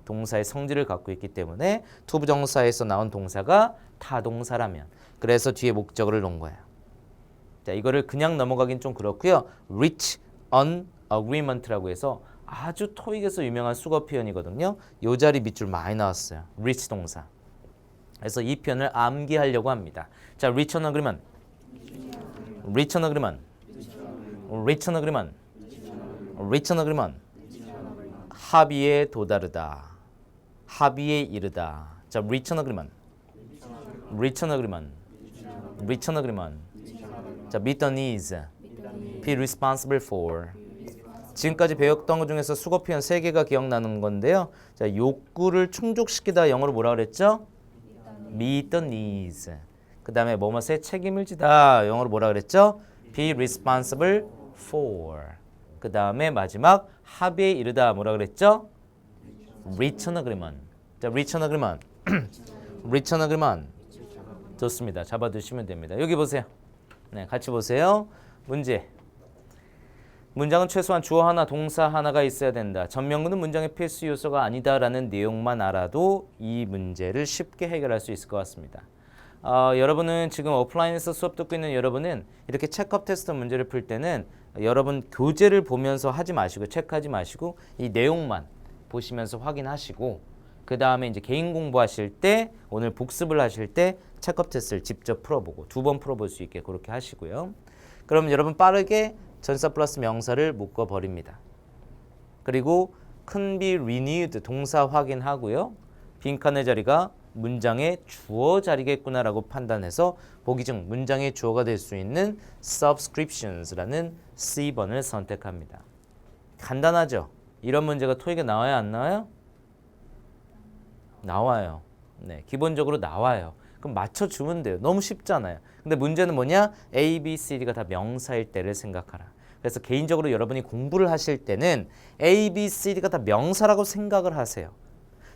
[SPEAKER 1] 동사의 성질을 갖고 있기 때문에 투부정사에서 나온 동사가 타동사라면 그래서 뒤에 목적어를 놓은 거예요. 자, 이거를 그냥 넘어가긴 좀 그렇고요. reach an agreement라고 해서 아주 토익에서 유명한 수거 표현이거든요. 요 자리 밑줄 많이 나왔어요. reach 동사. 그래서 이 표현을 암기하려고 합니다. 자, reach an agreement. reach an agreement. reach an agreement. reach an agreement. 합의에 도다르다. 합의에 이르다. 자, reach an agreement. reach an agreement. reach an agreement. 자, meet the needs. be responsible for. 지금까지 배웠던 것 중에서 수거 표현 3개가 기억나는 건데요. 자, 욕구를 충족시키다 영어로 뭐라 그랬죠? meet the needs. 그 다음에 뭐뭐에 책임을 지다 영어로 뭐라 그랬죠? be responsible for. 그 다음에 마지막 합의에 이르다 뭐라 그랬죠? reach an agreement. 자, reach an agreement. reach an agreement. 좋습니다. 잡아두시면 됩니다. 여기 보세요. 네, 같이 보세요. 문제. 문장은 최소한 주어 하나, 동사 하나가 있어야 된다. 전명문은 문장의 필수 요소가 아니다라는 내용만 알아도 이 문제를 쉽게 해결할 수 있을 것 같습니다. 여러분은 지금 오프라인에서 수업 듣고 있는 여러분은 이렇게 체크업 테스트 문제를 풀 때는 여러분 교재를 보면서 하지 마시고 체크하지 마시고 이 내용만 보시면서 확인하시고 그 다음에 이제 개인 공부하실 때 오늘 복습을 하실 때 체크업 테스트를 직접 풀어보고 2번 풀어볼 수 있게 그렇게 하시고요. 그럼 여러분 빠르게 전사 플러스 명사를 묶어버립니다. 그리고 can be renewed 동사 확인하고요. 빈칸의 자리가 문장의 주어 자리겠구나라고 판단해서 보기 중 문장의 주어가 될 수 있는 subscriptions라는 C번을 선택합니다. 간단하죠? 이런 문제가 토익에 나와요? 안 나와요? 나와요. 네, 기본적으로 나와요. 그럼 맞춰주면 돼요. 너무 쉽잖아요. 근데 문제는 뭐냐? A, B, C, D가 다 명사일 때를 생각하라. 그래서 개인적으로 여러분이 공부를 하실 때는 A, B, C, D가 다 명사라고 생각을 하세요.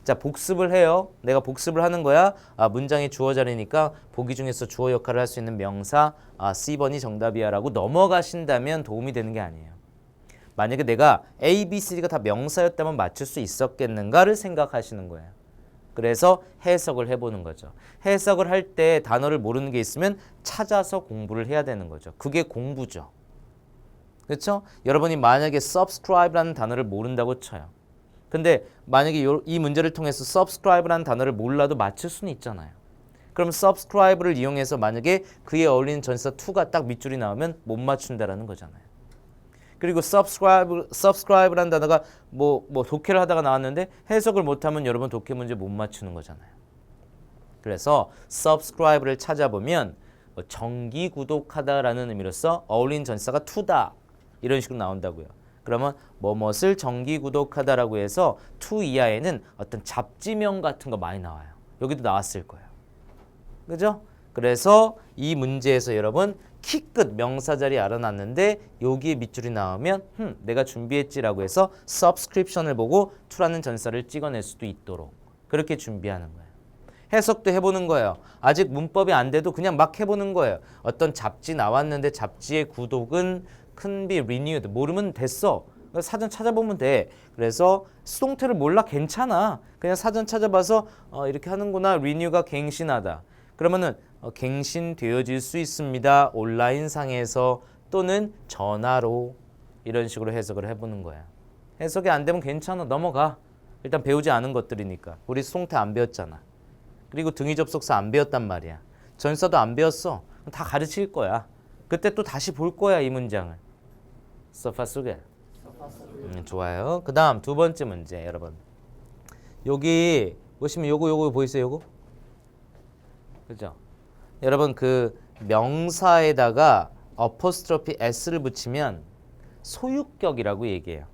[SPEAKER 1] 자, 복습을 해요. 내가 복습을 하는 거야. 문장의 주어 자리니까 보기 중에서 주어 역할을 할 수 있는 명사 C번이 정답이야 라고 넘어가신다면 도움이 되는 게 아니에요. 만약에 내가 A, B, C, D가 다 명사였다면 맞출 수 있었겠는가를 생각하시는 거예요. 그래서 해석을 해보는 거죠. 해석을 할 때 단어를 모르는 게 있으면 찾아서 공부를 해야 되는 거죠. 그게 공부죠. 그렇죠? 여러분이 만약에 subscribe라는 단어를 모른다고 쳐요. 근데 만약에 이 문제를 통해서 subscribe라는 단어를 몰라도 맞출 수는 있잖아요. 그럼 subscribe를 이용해서 만약에 그에 어울리는 전치사 to가 딱 밑줄이 나오면 못 맞춘다라는 거잖아요. 그리고 subscribe라는 단어가 뭐 독해를 하다가 나왔는데 해석을 못하면 여러분 독해 문제 못 맞추는 거잖아요. 그래서 subscribe를 찾아보면 정기 구독하다라는 의미로서 어울리는 전치사가 to다 이런 식으로 나온다고요. 그러면 뭐뭇을 정기 구독하다라고 해서 to 이하에는 어떤 잡지명 같은 거 많이 나와요. 여기도 나왔을 거예요. 그죠? 그래서 이 문제에서 여러분 키 끝 명사 자리 알아놨는데 여기에 밑줄이 나오면 내가 준비했지라고 해서 subscription을 보고 to라는 전사를 찍어낼 수도 있도록 그렇게 준비하는 거예요. 해석도 해보는 거예요. 아직 문법이 안 돼도 그냥 막 해보는 거예요. 어떤 잡지 나왔는데 잡지의 구독은 can be renewed 모르면 됐어. 사전 찾아보면 돼. 그래서 수동태를 몰라 괜찮아. 그냥 사전 찾아봐서 이렇게 하는구나. renew가 갱신하다. 그러면은 갱신되어질 수 있습니다. 온라인상에서 또는 전화로 이런 식으로 해석을 해보는 거야. 해석이 안 되면 괜찮아. 넘어가. 일단 배우지 않은 것들이니까. 우리 수동태 안 배웠잖아. 그리고 등위 접속사 안 배웠단 말이야. 전사도 안 배웠어. 다 가르칠 거야. 그때 또 다시 볼 거야 이 문장을. 서파 속에. 좋아요. 그 다음 두 번째 문제 여러분. 여기 보시면 요거 보이세요? 요거? 그죠? 여러분 그 명사에다가 어포스트로피 s를 붙이면 소유격이라고 얘기해요.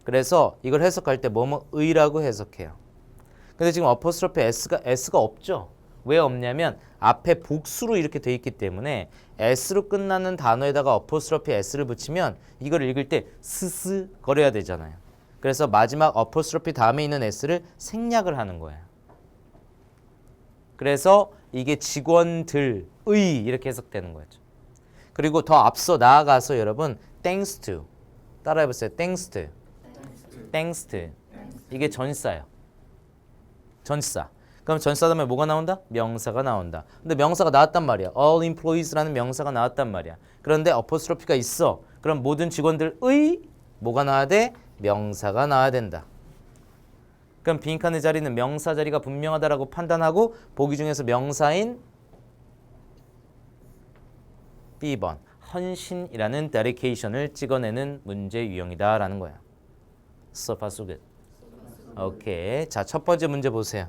[SPEAKER 1] 그래서 이걸 해석할 때 뭐뭐의라고 해석해요. 근데 지금 어포스트로피 s가 없죠. 왜 없냐면 앞에 복수로 이렇게 돼 있기 때문에 s로 끝나는 단어에다가 어포스트로피 s를 붙이면 이걸 읽을 때 스스 거려야 되잖아요. 그래서 마지막 어포스트로피 다음에 있는 s를 생략을 하는 거예요. 그래서 이게 직원들의 이렇게 해석되는 거죠. 그리고 더 앞서 나아가서 여러분 thanks to 따라해보세요. thanks to 이게 전사예요. 전사. 그럼 전사 다음에 뭐가 나온다? 명사가 나온다. 근데 명사가 나왔단 말이야. all employees라는 명사가 나왔단 말이야. 그런데 어포스트로피가 있어. 그럼 모든 직원들의 뭐가 나와야 돼? 명사가 나와야 된다. 그럼 빈칸의 자리는 명사 자리가 분명하다라고 판단하고 보기 중에서 명사인 B번 헌신이라는 데디케이션을 찍어내는 문제 유형이다라는 거야. So far so good. 오케이. 자, 첫 번째 문제 보세요.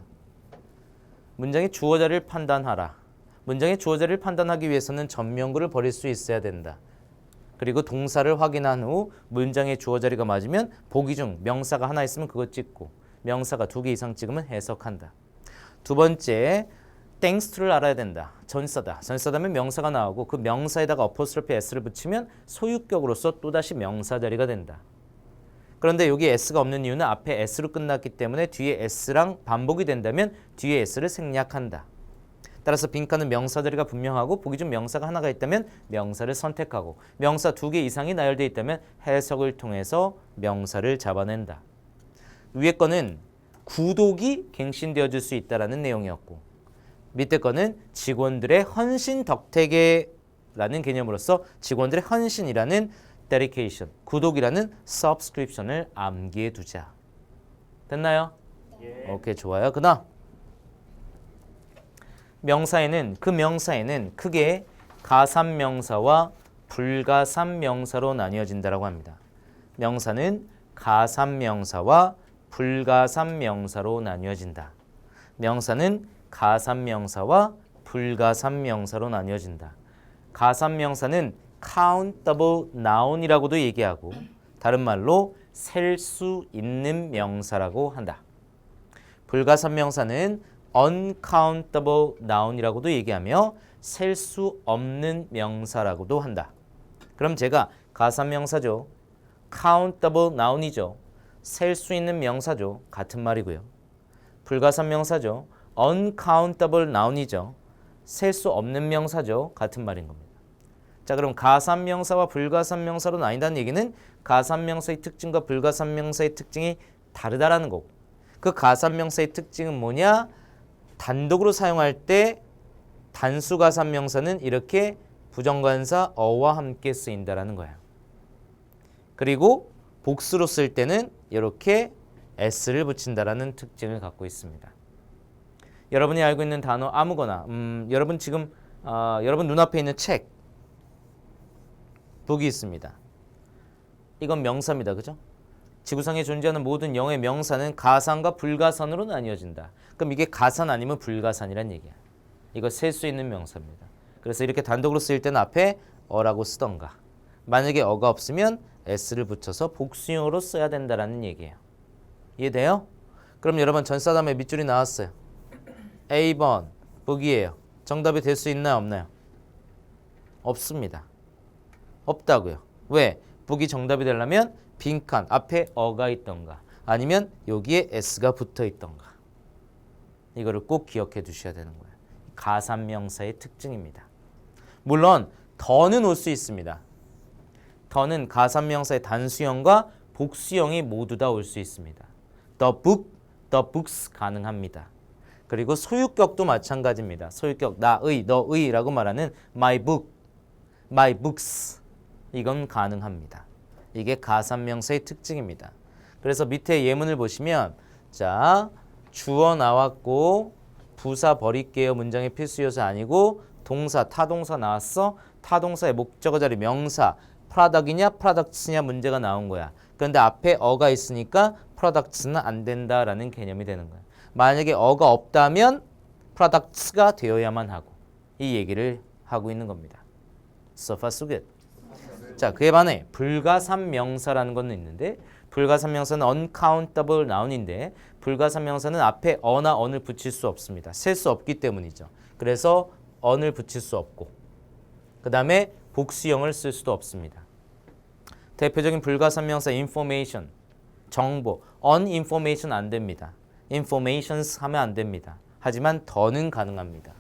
[SPEAKER 1] 문장의 주어 자리를 판단하라. 문장의 주어 자리를 판단하기 위해서는 전명구를 버릴 수 있어야 된다. 그리고 동사를 확인한 후 문장의 주어 자리가 맞으면 보기 중 명사가 하나 있으면 그거 찍고 명사가 2개 이상 찍으면 해석한다. 두 번째, thanks to를 알아야 된다. 전사다. 전사다면 명사가 나오고 그 명사에다가 어포스트로피 s를 붙이면 소유격으로서 또다시 명사 자리가 된다. 그런데 여기 s가 없는 이유는 앞에 s로 끝났기 때문에 뒤에 s랑 반복이 된다면 뒤에 s를 생략한다. 따라서 빈칸은 명사 자리가 분명하고 보기 중 명사가 하나가 있다면 명사를 선택하고 명사 2개 이상이 나열되어 있다면 해석을 통해서 명사를 잡아낸다. 위에 거는 구독이 갱신되어질 수 있다라는 내용이었고 밑에 거는 직원들의 헌신 덕택에라는 개념으로서 직원들의 헌신이라는 dedication, 구독이라는 subscription을 암기해 두자. 됐나요? 오케이, 좋아요. 그다음 명사에는 크게 가산명사와 불가산명사로 나뉘어진다라고 합니다. 명사는 가산명사와 불가산명사로 나뉘어진다. 명사는 가산명사와 불가산명사로 나뉘어진다. 가산명사는 countable noun이라고도 얘기하고 다른 말로 셀 수 있는 명사라고 한다. 불가산명사는 uncountable noun이라고도 얘기하며 셀 수 없는 명사라고도 한다. 그럼 제가 가산명사죠. countable noun이죠. 셀 수 있는 명사죠. 같은 말이고요. 불가산명사죠. uncountable noun이죠. 셀 수 없는 명사죠. 같은 말인 겁니다. 자, 그럼 가산명사와 불가산명사로 나뉜다는 얘기는 가산명사의 특징과 불가산명사의 특징이 다르다라는 거고, 그 가산명사의 특징은 뭐냐? 단독으로 사용할 때 단수가산명사는 이렇게 부정관사 어와 함께 쓰인다라는 거예요. 그리고 복수로 쓸 때는 이렇게 s를 붙인다라는 특징을 갖고 있습니다. 여러분이 알고 있는 단어 아무거나, 여러분 지금 여러분 눈앞에 있는 책, 북이 있습니다. 이건 명사입니다. 그죠? 지구상에 존재하는 모든 영의 명사는 가산과 불가산으로 나뉘어진다. 그럼 이게 가산 아니면 불가산이란 얘기야. 이거 셀 수 있는 명사입니다. 그래서 이렇게 단독으로 쓰일 때는 앞에 어라고 쓰던가, 만약에 어가 없으면 s를 붙여서 복수형으로 써야 된다라는 얘기예요. 이해돼요? 그럼 여러분 전사담의 밑줄이 나왔어요. A번 북이에요. 정답이 될 수 있나요? 없나요? 없습니다. 없다고요. 왜? 북이 정답이 되려면 빈칸 앞에 어가 있던가 아니면 여기에 s가 붙어 있던가. 이거를 꼭 기억해 두셔야 되는 거예요. 가산명사의 특징입니다. 물론 더는 올 수 있습니다. 더는 가산명사의 단수형과 복수형이 모두 다 올 수 있습니다. The book, the books 가능합니다. 그리고 소유격도 마찬가지입니다. 소유격 나의, 너의라고 말하는 my book, my books 이건 가능합니다. 이게 가산명사의 특징입니다. 그래서 밑에 예문을 보시면 자, 주어 나왔고 부사 버릴게요. 문장의 필수 요소 아니고 동사, 타동사 나왔어. 타동사의 목적어 자리 명사 product이냐 products냐 문제가 나온 거야. 그런데 앞에 어가 있으니까 products는 안 된다라는 개념이 되는 거야. 만약에 어가 없다면 products가 되어야만 하고 이 얘기를 하고 있는 겁니다. So far so good. 자, 그에 반해 불가산명사라는 건 있는데 불가산명사는 uncountable noun인데 불가산명사는 앞에 어나 on을 붙일 수 없습니다. 셀 수 없기 때문이죠. 그래서 on을 붙일 수 없고 그 다음에 복수형을 쓸 수도 없습니다. 대표적인 불가산명사 information, 정보, uninformation 안 됩니다. informations 하면 안 됩니다. 하지만 더는 가능합니다.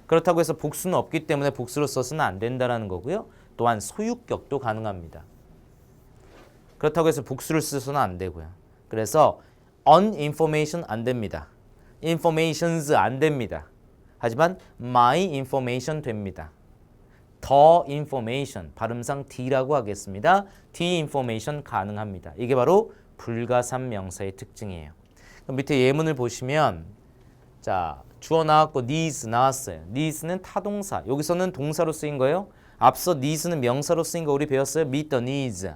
[SPEAKER 1] 그렇다고 해서 복수는 없기 때문에 복수로 써서는 안 된다는 거고요. 또한 소유격도 가능합니다. 그렇다고 해서 복수를 써서는 안 되고요. 그래서 uninformation 안 됩니다. informations 안 됩니다. 하지만 my information 됩니다. the information, 발음상 D라고 하겠습니다. the information 가능합니다. 이게 바로 불가산 명사의 특징이에요. 그럼 밑에 예문을 보시면 자, 주어 나왔고 needs 나왔어요. needs는 타동사. 여기서는 동사로 쓰인 거예요. 앞서 needs는 명사로 쓰인 거 우리 배웠어요. meet the needs.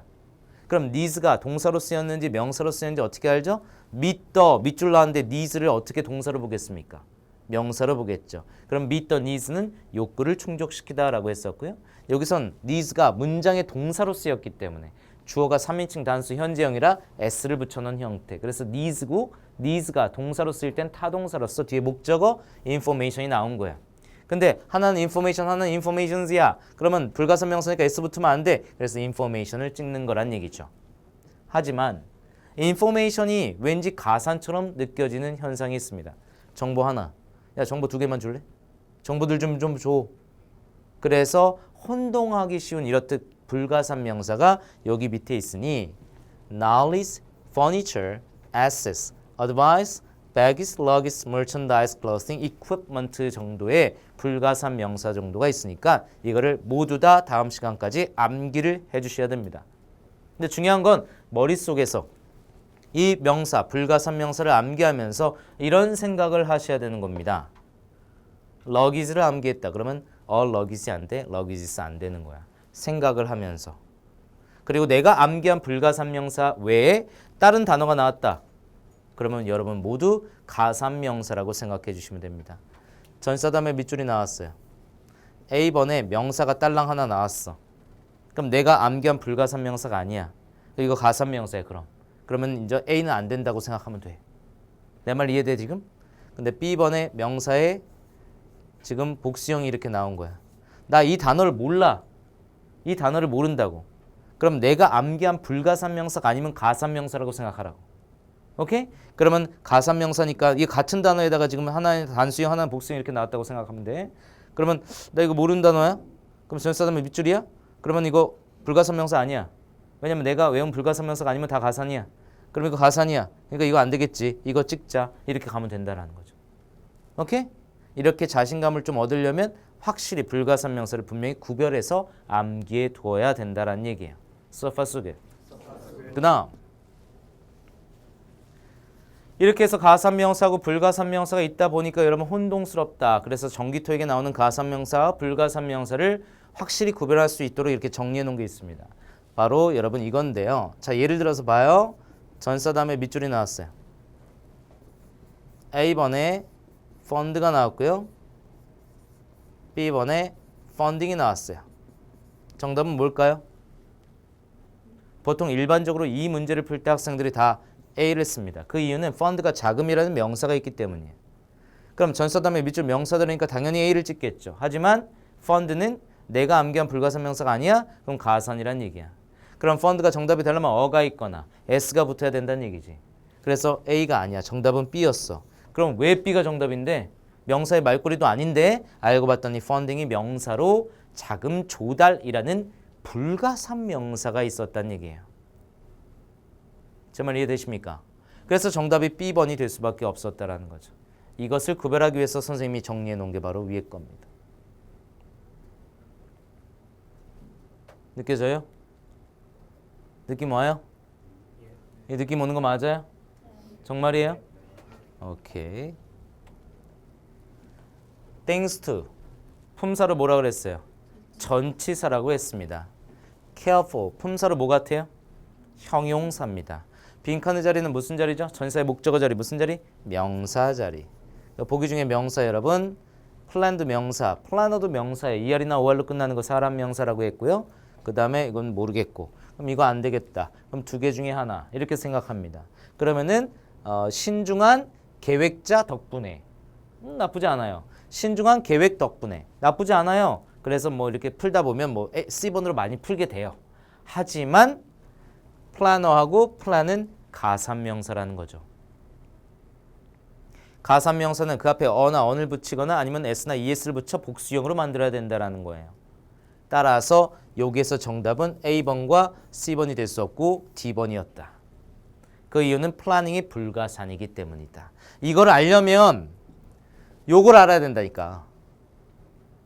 [SPEAKER 1] 그럼 needs가 동사로 쓰였는지 명사로 쓰였는지 어떻게 알죠? meet the, 밑줄 나왔는데 needs를 어떻게 동사로 보겠습니까? 명사로 보겠죠. 그럼 meet the needs는 욕구를 충족시키다라고 했었고요. 여기선 needs가 문장의 동사로 쓰였기 때문에 주어가 3인칭 단수 현재형이라 s를 붙여놓은 형태. 그래서 needs고 needs가 동사로 쓰일 땐 타동사로서 뒤에 목적어 information이 나온 거야. 근데 하나는 information, 하나는 informations야. 그러면 불가산명사니까 s 붙으면 안 돼. 그래서 information을 찍는 거란 얘기죠. 하지만 information이 왠지 가산처럼 느껴지는 현상이 있습니다. 정보 하나. 야, 정보 2개만 줄래? 정보들 좀 줘. 그래서 혼동하기 쉬운 이렇듯 불가산 명사가 여기 밑에 있으니 knowledge, furniture, assets, advice, baggage, luggage, merchandise, clothing, equipment 정도의 불가산 명사 정도가 있으니까 이거를 모두 다 다음 시간까지 암기를 해주셔야 됩니다. 근데 중요한 건 머릿속에서 이 명사, 불가산명사를 암기하면서 이런 생각을 하셔야 되는 겁니다. luggage를 암기했다. 그러면 luggage 안 돼, luggages 안 되는 거야. 생각을 하면서. 그리고 내가 암기한 불가산명사 외에 다른 단어가 나왔다. 그러면 여러분 모두 가산명사라고 생각해 주시면 됩니다. 전사 다음에 밑줄이 나왔어요. A번에 명사가 딸랑 하나 나왔어. 그럼 내가 암기한 불가산명사가 아니야. 이거 가산명사야 그럼. 그러면 이제 A는 안 된다고 생각하면 돼. 내 말 이해돼 지금? 근데 B번에 명사에 지금 복수형이 이렇게 나온 거야. 나 이 단어를 몰라. 이 단어를 모른다고. 그럼 내가 암기한 불가산명사가 아니면 가산명사라고 생각하라고. 오케이? 그러면 가산명사니까 이 같은 단어에다가 지금 하나는 단수형 하나는 복수형 이렇게 나왔다고 생각하면 돼. 그러면 나 이거 모르는 단어야? 그럼 전사 다음에 밑줄이야? 그러면 이거 불가산명사 아니야. 왜냐면 내가 외운 불가산명사가 아니면 다 가산이야. 그럼 이거 가산이야. 그러니까 이거 안 되겠지. 이거 찍자. 이렇게 가면 된다라는 거죠. 오케이? 이렇게 자신감을 좀 얻으려면 확실히 불가산명사를 분명히 구별해서 암기해 두어야 된다라는 얘기예요. 소파 속에. 그다음 이렇게 해서 가산명사하고 불가산명사가 있다 보니까 여러분 혼동스럽다. 그래서 정기토익에 나오는 가산명사와 불가산명사를 확실히 구별할 수 있도록 이렇게 정리해 놓은 게 있습니다. 바로 여러분 이건데요. 자, 예를 들어서 봐요. 전사 다음에 밑줄이 나왔어요. A번에 펀드가 나왔고요. B번에 펀딩이 나왔어요. 정답은 뭘까요? 보통 일반적으로 이 문제를 풀 때 학생들이 다 A를 씁니다. 그 이유는 펀드가 자금이라는 명사가 있기 때문이에요. 그럼 전사 다음에 밑줄 명사 들으니까 당연히 A를 찍겠죠. 하지만 펀드는 내가 암기한 불가산명사가 아니야? 그럼 가산이란 얘기야. 그럼 펀드가 정답이 되려면 어가 있거나 S가 붙어야 된다는 얘기지. 그래서 A가 아니야. 정답은 B였어. 그럼 왜 B가 정답인데? 명사의 말꼬리도 아닌데 알고 봤더니 펀딩이 명사로 자금 조달이라는 불가산 명사가 있었다는 얘기예요. 제 말 이해되십니까? 그래서 정답이 B번이 될 수밖에 없었다라는 거죠. 이것을 구별하기 위해서 선생님이 정리해 놓은 게 바로 위에 겁니다. 느껴져요? 느낌 와요? 이 느낌 오는 거 맞아요? 정말이에요? 오케이. Thanks to 품사로 뭐라 그랬어요? 전치사라고 했습니다. Careful 품사로 뭐 같아요? 형용사입니다. 빈칸의 자리는 무슨 자리죠? 전사의 목적어 자리 무슨 자리? 명사 자리. 보기 중에 명사 여러분 planned 명사, planner도 명사예요. ER이나 OR로 끝나는 거 사람 명사라고 했고요. 그 다음에 이건 모르겠고 그럼 이거 안 되겠다. 그럼 두 개 중에 하나 이렇게 생각합니다. 그러면은 신중한 계획자 덕분에 나쁘지 않아요. 신중한 계획 덕분에 나쁘지 않아요. 그래서 뭐 이렇게 풀다 보면 뭐 C번으로 많이 풀게 돼요. 하지만 플래너하고 플랜은 가산명사라는 거죠. 가산명사는 그 앞에 어나 언을 붙이거나 아니면 s나 es를 붙여 복수형으로 만들어야 된다는 거예요. 따라서 여기에서 정답은 A번과 C번이 될 수 없고 D번이었다. 그 이유는 플래닝이 불가산이기 때문이다. 이걸 알려면 요걸 알아야 된다니까.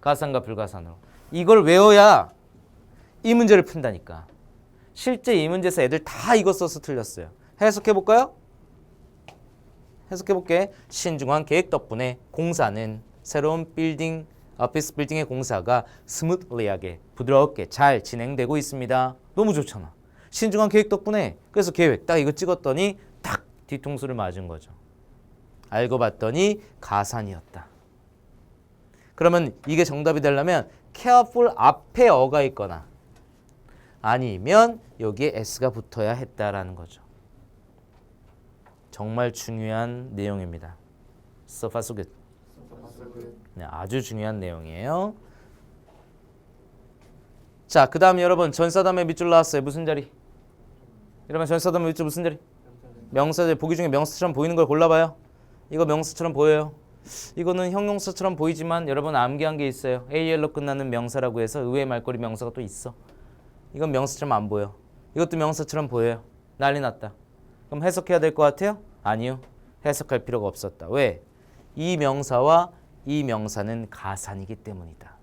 [SPEAKER 1] 가산과 불가산으로. 이걸 외워야 이 문제를 푼다니까. 실제 이 문제에서 애들 다 이거 써서 틀렸어요. 해석해볼까요? 해석해볼게. 신중한 계획 덕분에 공사는 새로운 빌딩, 오피스 빌딩의 공사가 스무틀리하게 부드럽게 잘 진행되고 있습니다. 너무 좋잖아. 신중한 계획 덕분에 그래서 계획 딱 이거 찍었더니 딱 뒤통수를 맞은 거죠. 알고 봤더니 가산이었다. 그러면 이게 정답이 되려면 careful 앞에 어가 있거나 아니면 여기에 s가 붙어야 했다라는 거죠. 정말 중요한 내용입니다. So far so good. 네, 아주 중요한 내용이에요. 자, 그 다음 여러분 전사 다음에 밑줄 나왔어요. 무슨 자리? 여러분 전사 다음에 밑줄 무슨 자리? 명사들 보기 중에 명사처럼 보이는 걸 골라봐요. 이거 명사처럼 보여요. 이거는 형용사처럼 보이지만 여러분 암기한 게 있어요. AL로 끝나는 명사라고 해서 의외의 말꼬리 명사가 또 있어. 이건 명사처럼 안 보여. 이것도 명사처럼 보여요. 난리 났다. 그럼 해석해야 될 것 같아요? 아니요. 해석할 필요가 없었다. 왜? 이 명사와 이 명사는 가산이기 때문이다.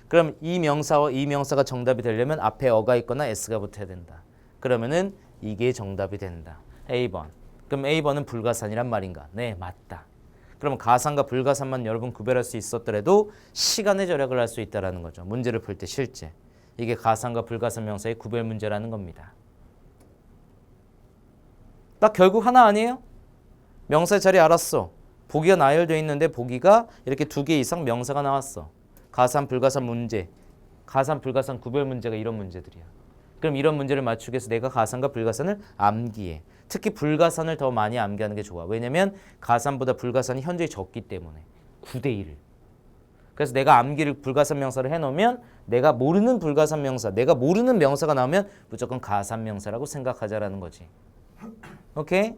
[SPEAKER 1] 그럼 이 명사와 이 명사가 정답이 되려면 앞에 어가 있거나 s가 붙어야 된다. 그러면은 이게 정답이 된다. A번. 그럼 A번은 불가산이란 말인가? 네, 맞다. 그러면 가산과 불가산만 여러분 구별할 수 있었더라도 시간의 절약을 할 수 있다는 거죠. 문제를 풀 때 실제. 이게 가산과 불가산 명사의 구별 문제라는 겁니다. 딱 결국 하나 아니에요? 명사의 자리 알았어. 보기가 나열되어 있는데 보기가 이렇게 2개 이상 명사가 나왔어. 가산, 불가산 문제. 가산, 불가산 구별 문제가 이런 문제들이야. 그럼 이런 문제를 맞추기 위해서 내가 가산과 불가산을 암기해. 특히 불가산을 더 많이 암기하는 게 좋아. 왜냐면 가산보다 불가산이 현저히 적기 때문에. 9대 1. 그래서 내가 암기를 불가산 명사를 해놓으면 내가 모르는 불가산 명사, 내가 모르는 명사가 나오면 무조건 가산 명사라고 생각하자라는 거지. 오케이?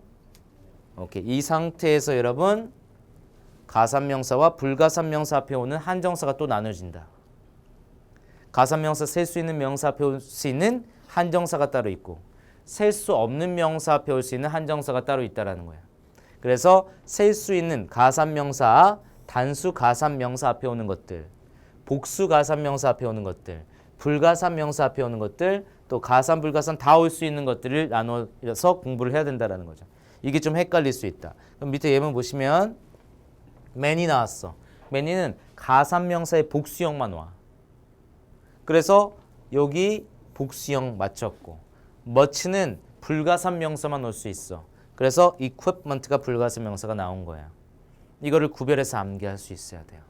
[SPEAKER 1] 오케이. 이 상태에서 여러분 가산 명사와 불가산 명사 앞에 오는 한정사가 또 나눠진다. 가산 명사 셀 수 있는 명사 앞에 올 수 있는 한정사가 따로 있고 셀 수 없는 명사 앞에 올 수 있는 한정사가 따로 있다라는 거야. 그래서 셀 수 있는 가산 명사, 단수 가산 명사 앞에 오는 것들, 복수 가산 명사 앞에 오는 것들, 불가산 명사 앞에 오는 것들, 또 가산 불가산 다 올 수 있는 것들을 나눠서 공부를 해야 된다라는 거죠. 이게 좀 헷갈릴 수 있다. 그럼 밑에 예문 보시면 many 나왔어. many는 가산 명사의 복수형만 와. 그래서 여기 복수형 맞췄고 much는 불가산 명사만 올 수 있어. 그래서 equipment가 불가산 명사가 나온 거야. 이거를 구별해서 암기할 수 있어야 돼요.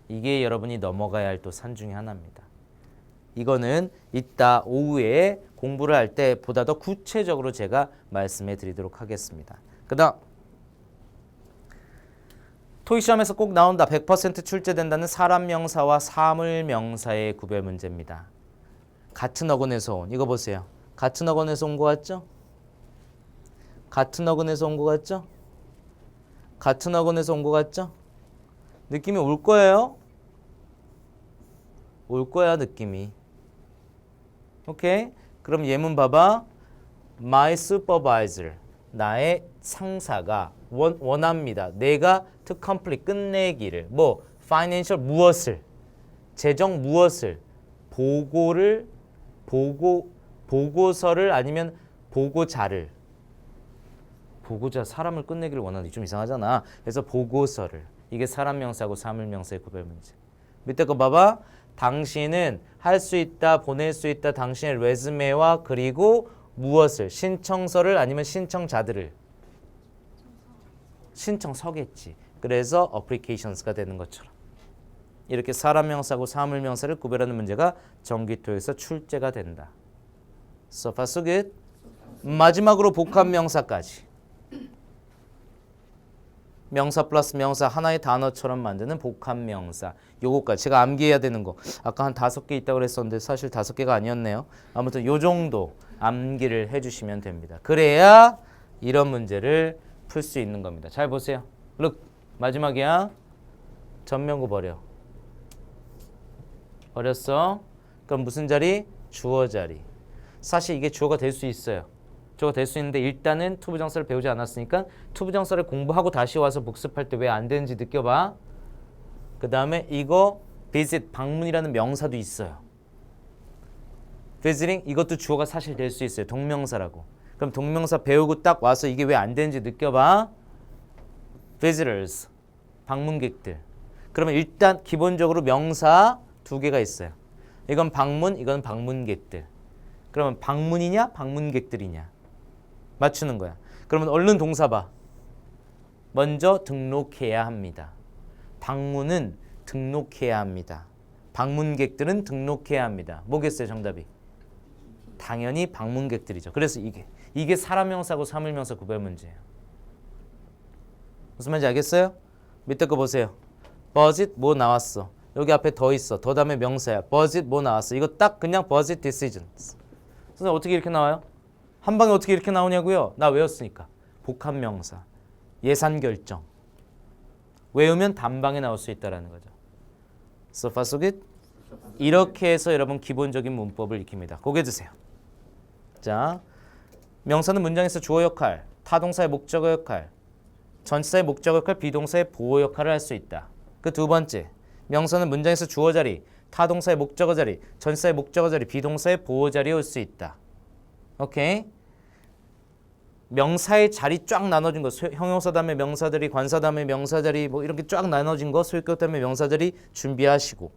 [SPEAKER 1] 이게 여러분이 넘어가야 할 또 산 중에 하나입니다. 이거는 이따 오후에 공부를 할 때 보다 더 구체적으로 제가 말씀해 드리도록 하겠습니다. 그 다음 토익 시험에서 꼭 나온다. 100% 출제된다는 사람 명사와 사물 명사의 구별 문제입니다. 같은 어근에서 온. 이거 보세요. 같은 어근에서 온 거 같죠? 같은 어근에서 온 거 같죠? 같은 어근에서 온 거 같죠? 느낌이 올 거예요. 올 거야 느낌이. 오케이? 그럼 예문 봐봐. My supervisor. 나의 상사가 원합니다. 내가 to complete 끝내기를 뭐 financial 무엇을 재정 무엇을 보고서를 아니면 보고자를 보고자 사람을 끝내기를 원하는 좀 이상하잖아. 그래서 보고서를 이게 사람 명사하고 사물 명사의 구별 문제. 밑에 거 봐봐. 당신은 할 수 있다, 보낼 수 있다. 당신의 레즈메와 그리고 무엇을 신청서를 아니면 신청자들을 신청서겠지. 그래서 applications가 되는 것처럼 이렇게 사람 명사하고 사물 명사를 구별하는 문제가 정기토에서 출제가 된다. So far so good. 마지막으로 복합 명사까지. 명사 플러스 명사 하나의 단어처럼 만드는 복합 명사. 요거까지 제가 암기해야 되는 거. 아까 한 5개 있다고 그랬었는데 사실 5개가 아니었네요. 아무튼 요 정도 암기를 해주시면 됩니다. 그래야 이런 문제를 풀 수 있는 겁니다. 잘 보세요. look. 마지막이야. 전면구 버려. 버렸어. 그럼 무슨 자리? 주어 자리. 사실 이게 주어가 될 수 있어요. 주어가 될 수 있는데 일단은 투부정사를 배우지 않았으니까 투부정사를 공부하고 다시 와서 복습할 때 왜 안 되는지 느껴봐. 그 다음에 이거 visit 방문이라는 명사도 있어요. visiting 이것도 주어가 사실 될 수 있어요. 동명사라고. 그럼 동명사 배우고 딱 와서 이게 왜 안 되는지 느껴봐. visitors 방문객들. 그러면 일단 기본적으로 명사 2개가 있어요. 이건 방문, 이건 방문객들. 그러면 방문이냐 방문객들이냐 맞추는 거야. 그러면 얼른 동사 봐. 먼저 등록해야 합니다. 방문은 등록해야 합니다. 방문객들은 등록해야 합니다. 뭐겠어요 정답이? 당연히 방문객들이죠. 그래서 이게 사람 명사고 사물 명사 구별 문제예요. 무슨 말인지 알겠어요? 밑에 거 보세요. budget 뭐 나왔어. 여기 앞에 더 있어. 더 다음에 명사야. budget 뭐 나왔어. 이거 딱 그냥 budget decisions. 선생님 어떻게 이렇게 나와요? 한 방에 어떻게 이렇게 나오냐고요? 나 외웠으니까. 복합 명사. 예산 결정. 외우면 단방에 나올 수 있다라는 거죠. So far so good? 이렇게 해서 여러분 기본적인 문법을 익힙니다. 고개 드세요. 자, 명사는 문장에서 주어 역할, 타동사의 목적어 역할, 전치사의 목적어 역할, 비동사의 보호 역할을 할 수 있다. 그 두 번째, 명사는 문장에서 주어 자리, 타동사의 목적어 자리, 전치사의 목적어 자리, 비동사의 보호 자리에 올 수 있다. 오케이? 명사의 자리 쫙 나눠진 거, 형용사 다음에 명사들이, 관사 다음에 명사들이 뭐 이렇게 쫙 나눠진 거, 소유격 다음에 명사들이 준비하시고,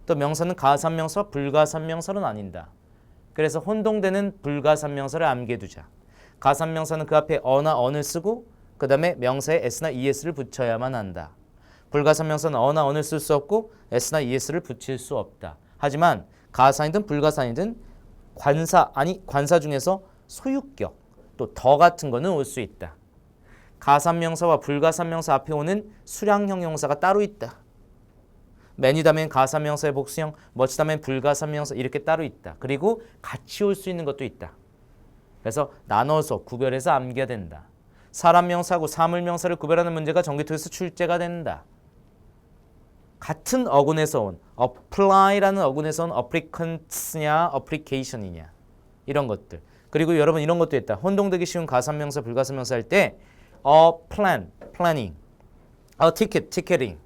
[SPEAKER 1] 또 명사는 가산명사, 불가산명사로 나뉜다. 그래서 혼동되는 불가산명사를 암기해두자. 가산명사는 그 앞에 어나 언을 쓰고 그 다음에 명사에 s나 es를 붙여야만 한다. 불가산명사는 어나 언을 쓸 수 없고 s나 es를 붙일 수 없다. 하지만 가산이든 불가산이든 관사 중에서 소유격 또 더 같은 거는 올 수 있다. 가산명사와 불가산명사 앞에 오는 수량형용사가 따로 있다. many 다음엔 가산명사의 복수형, much 다음엔 불가산명사 이렇게 따로 있다. 그리고 같이 올 수 있는 것도 있다. 그래서 나눠서 구별해서 암기해야 된다. 사람명사하고 사물명사를 구별하는 문제가 전기토에서 출제가 된다. 같은 어근에서 온 apply라는 어근에서 온 applicants냐 application이냐 이런 것들. 그리고 여러분 이런 것도 있다. 혼동되기 쉬운 가산명사 불가산명사 할 때 plan, planning, ticket, ticketing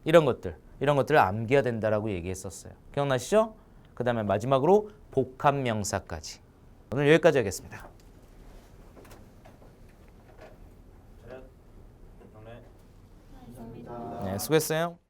[SPEAKER 1] 이런 것들을 암기해야 된다라고 얘기했었어요. 기억나시죠? 그 다음에 마지막으로 복합명사까지. 오늘 여기까지 하겠습니다. 네, 수고했어요.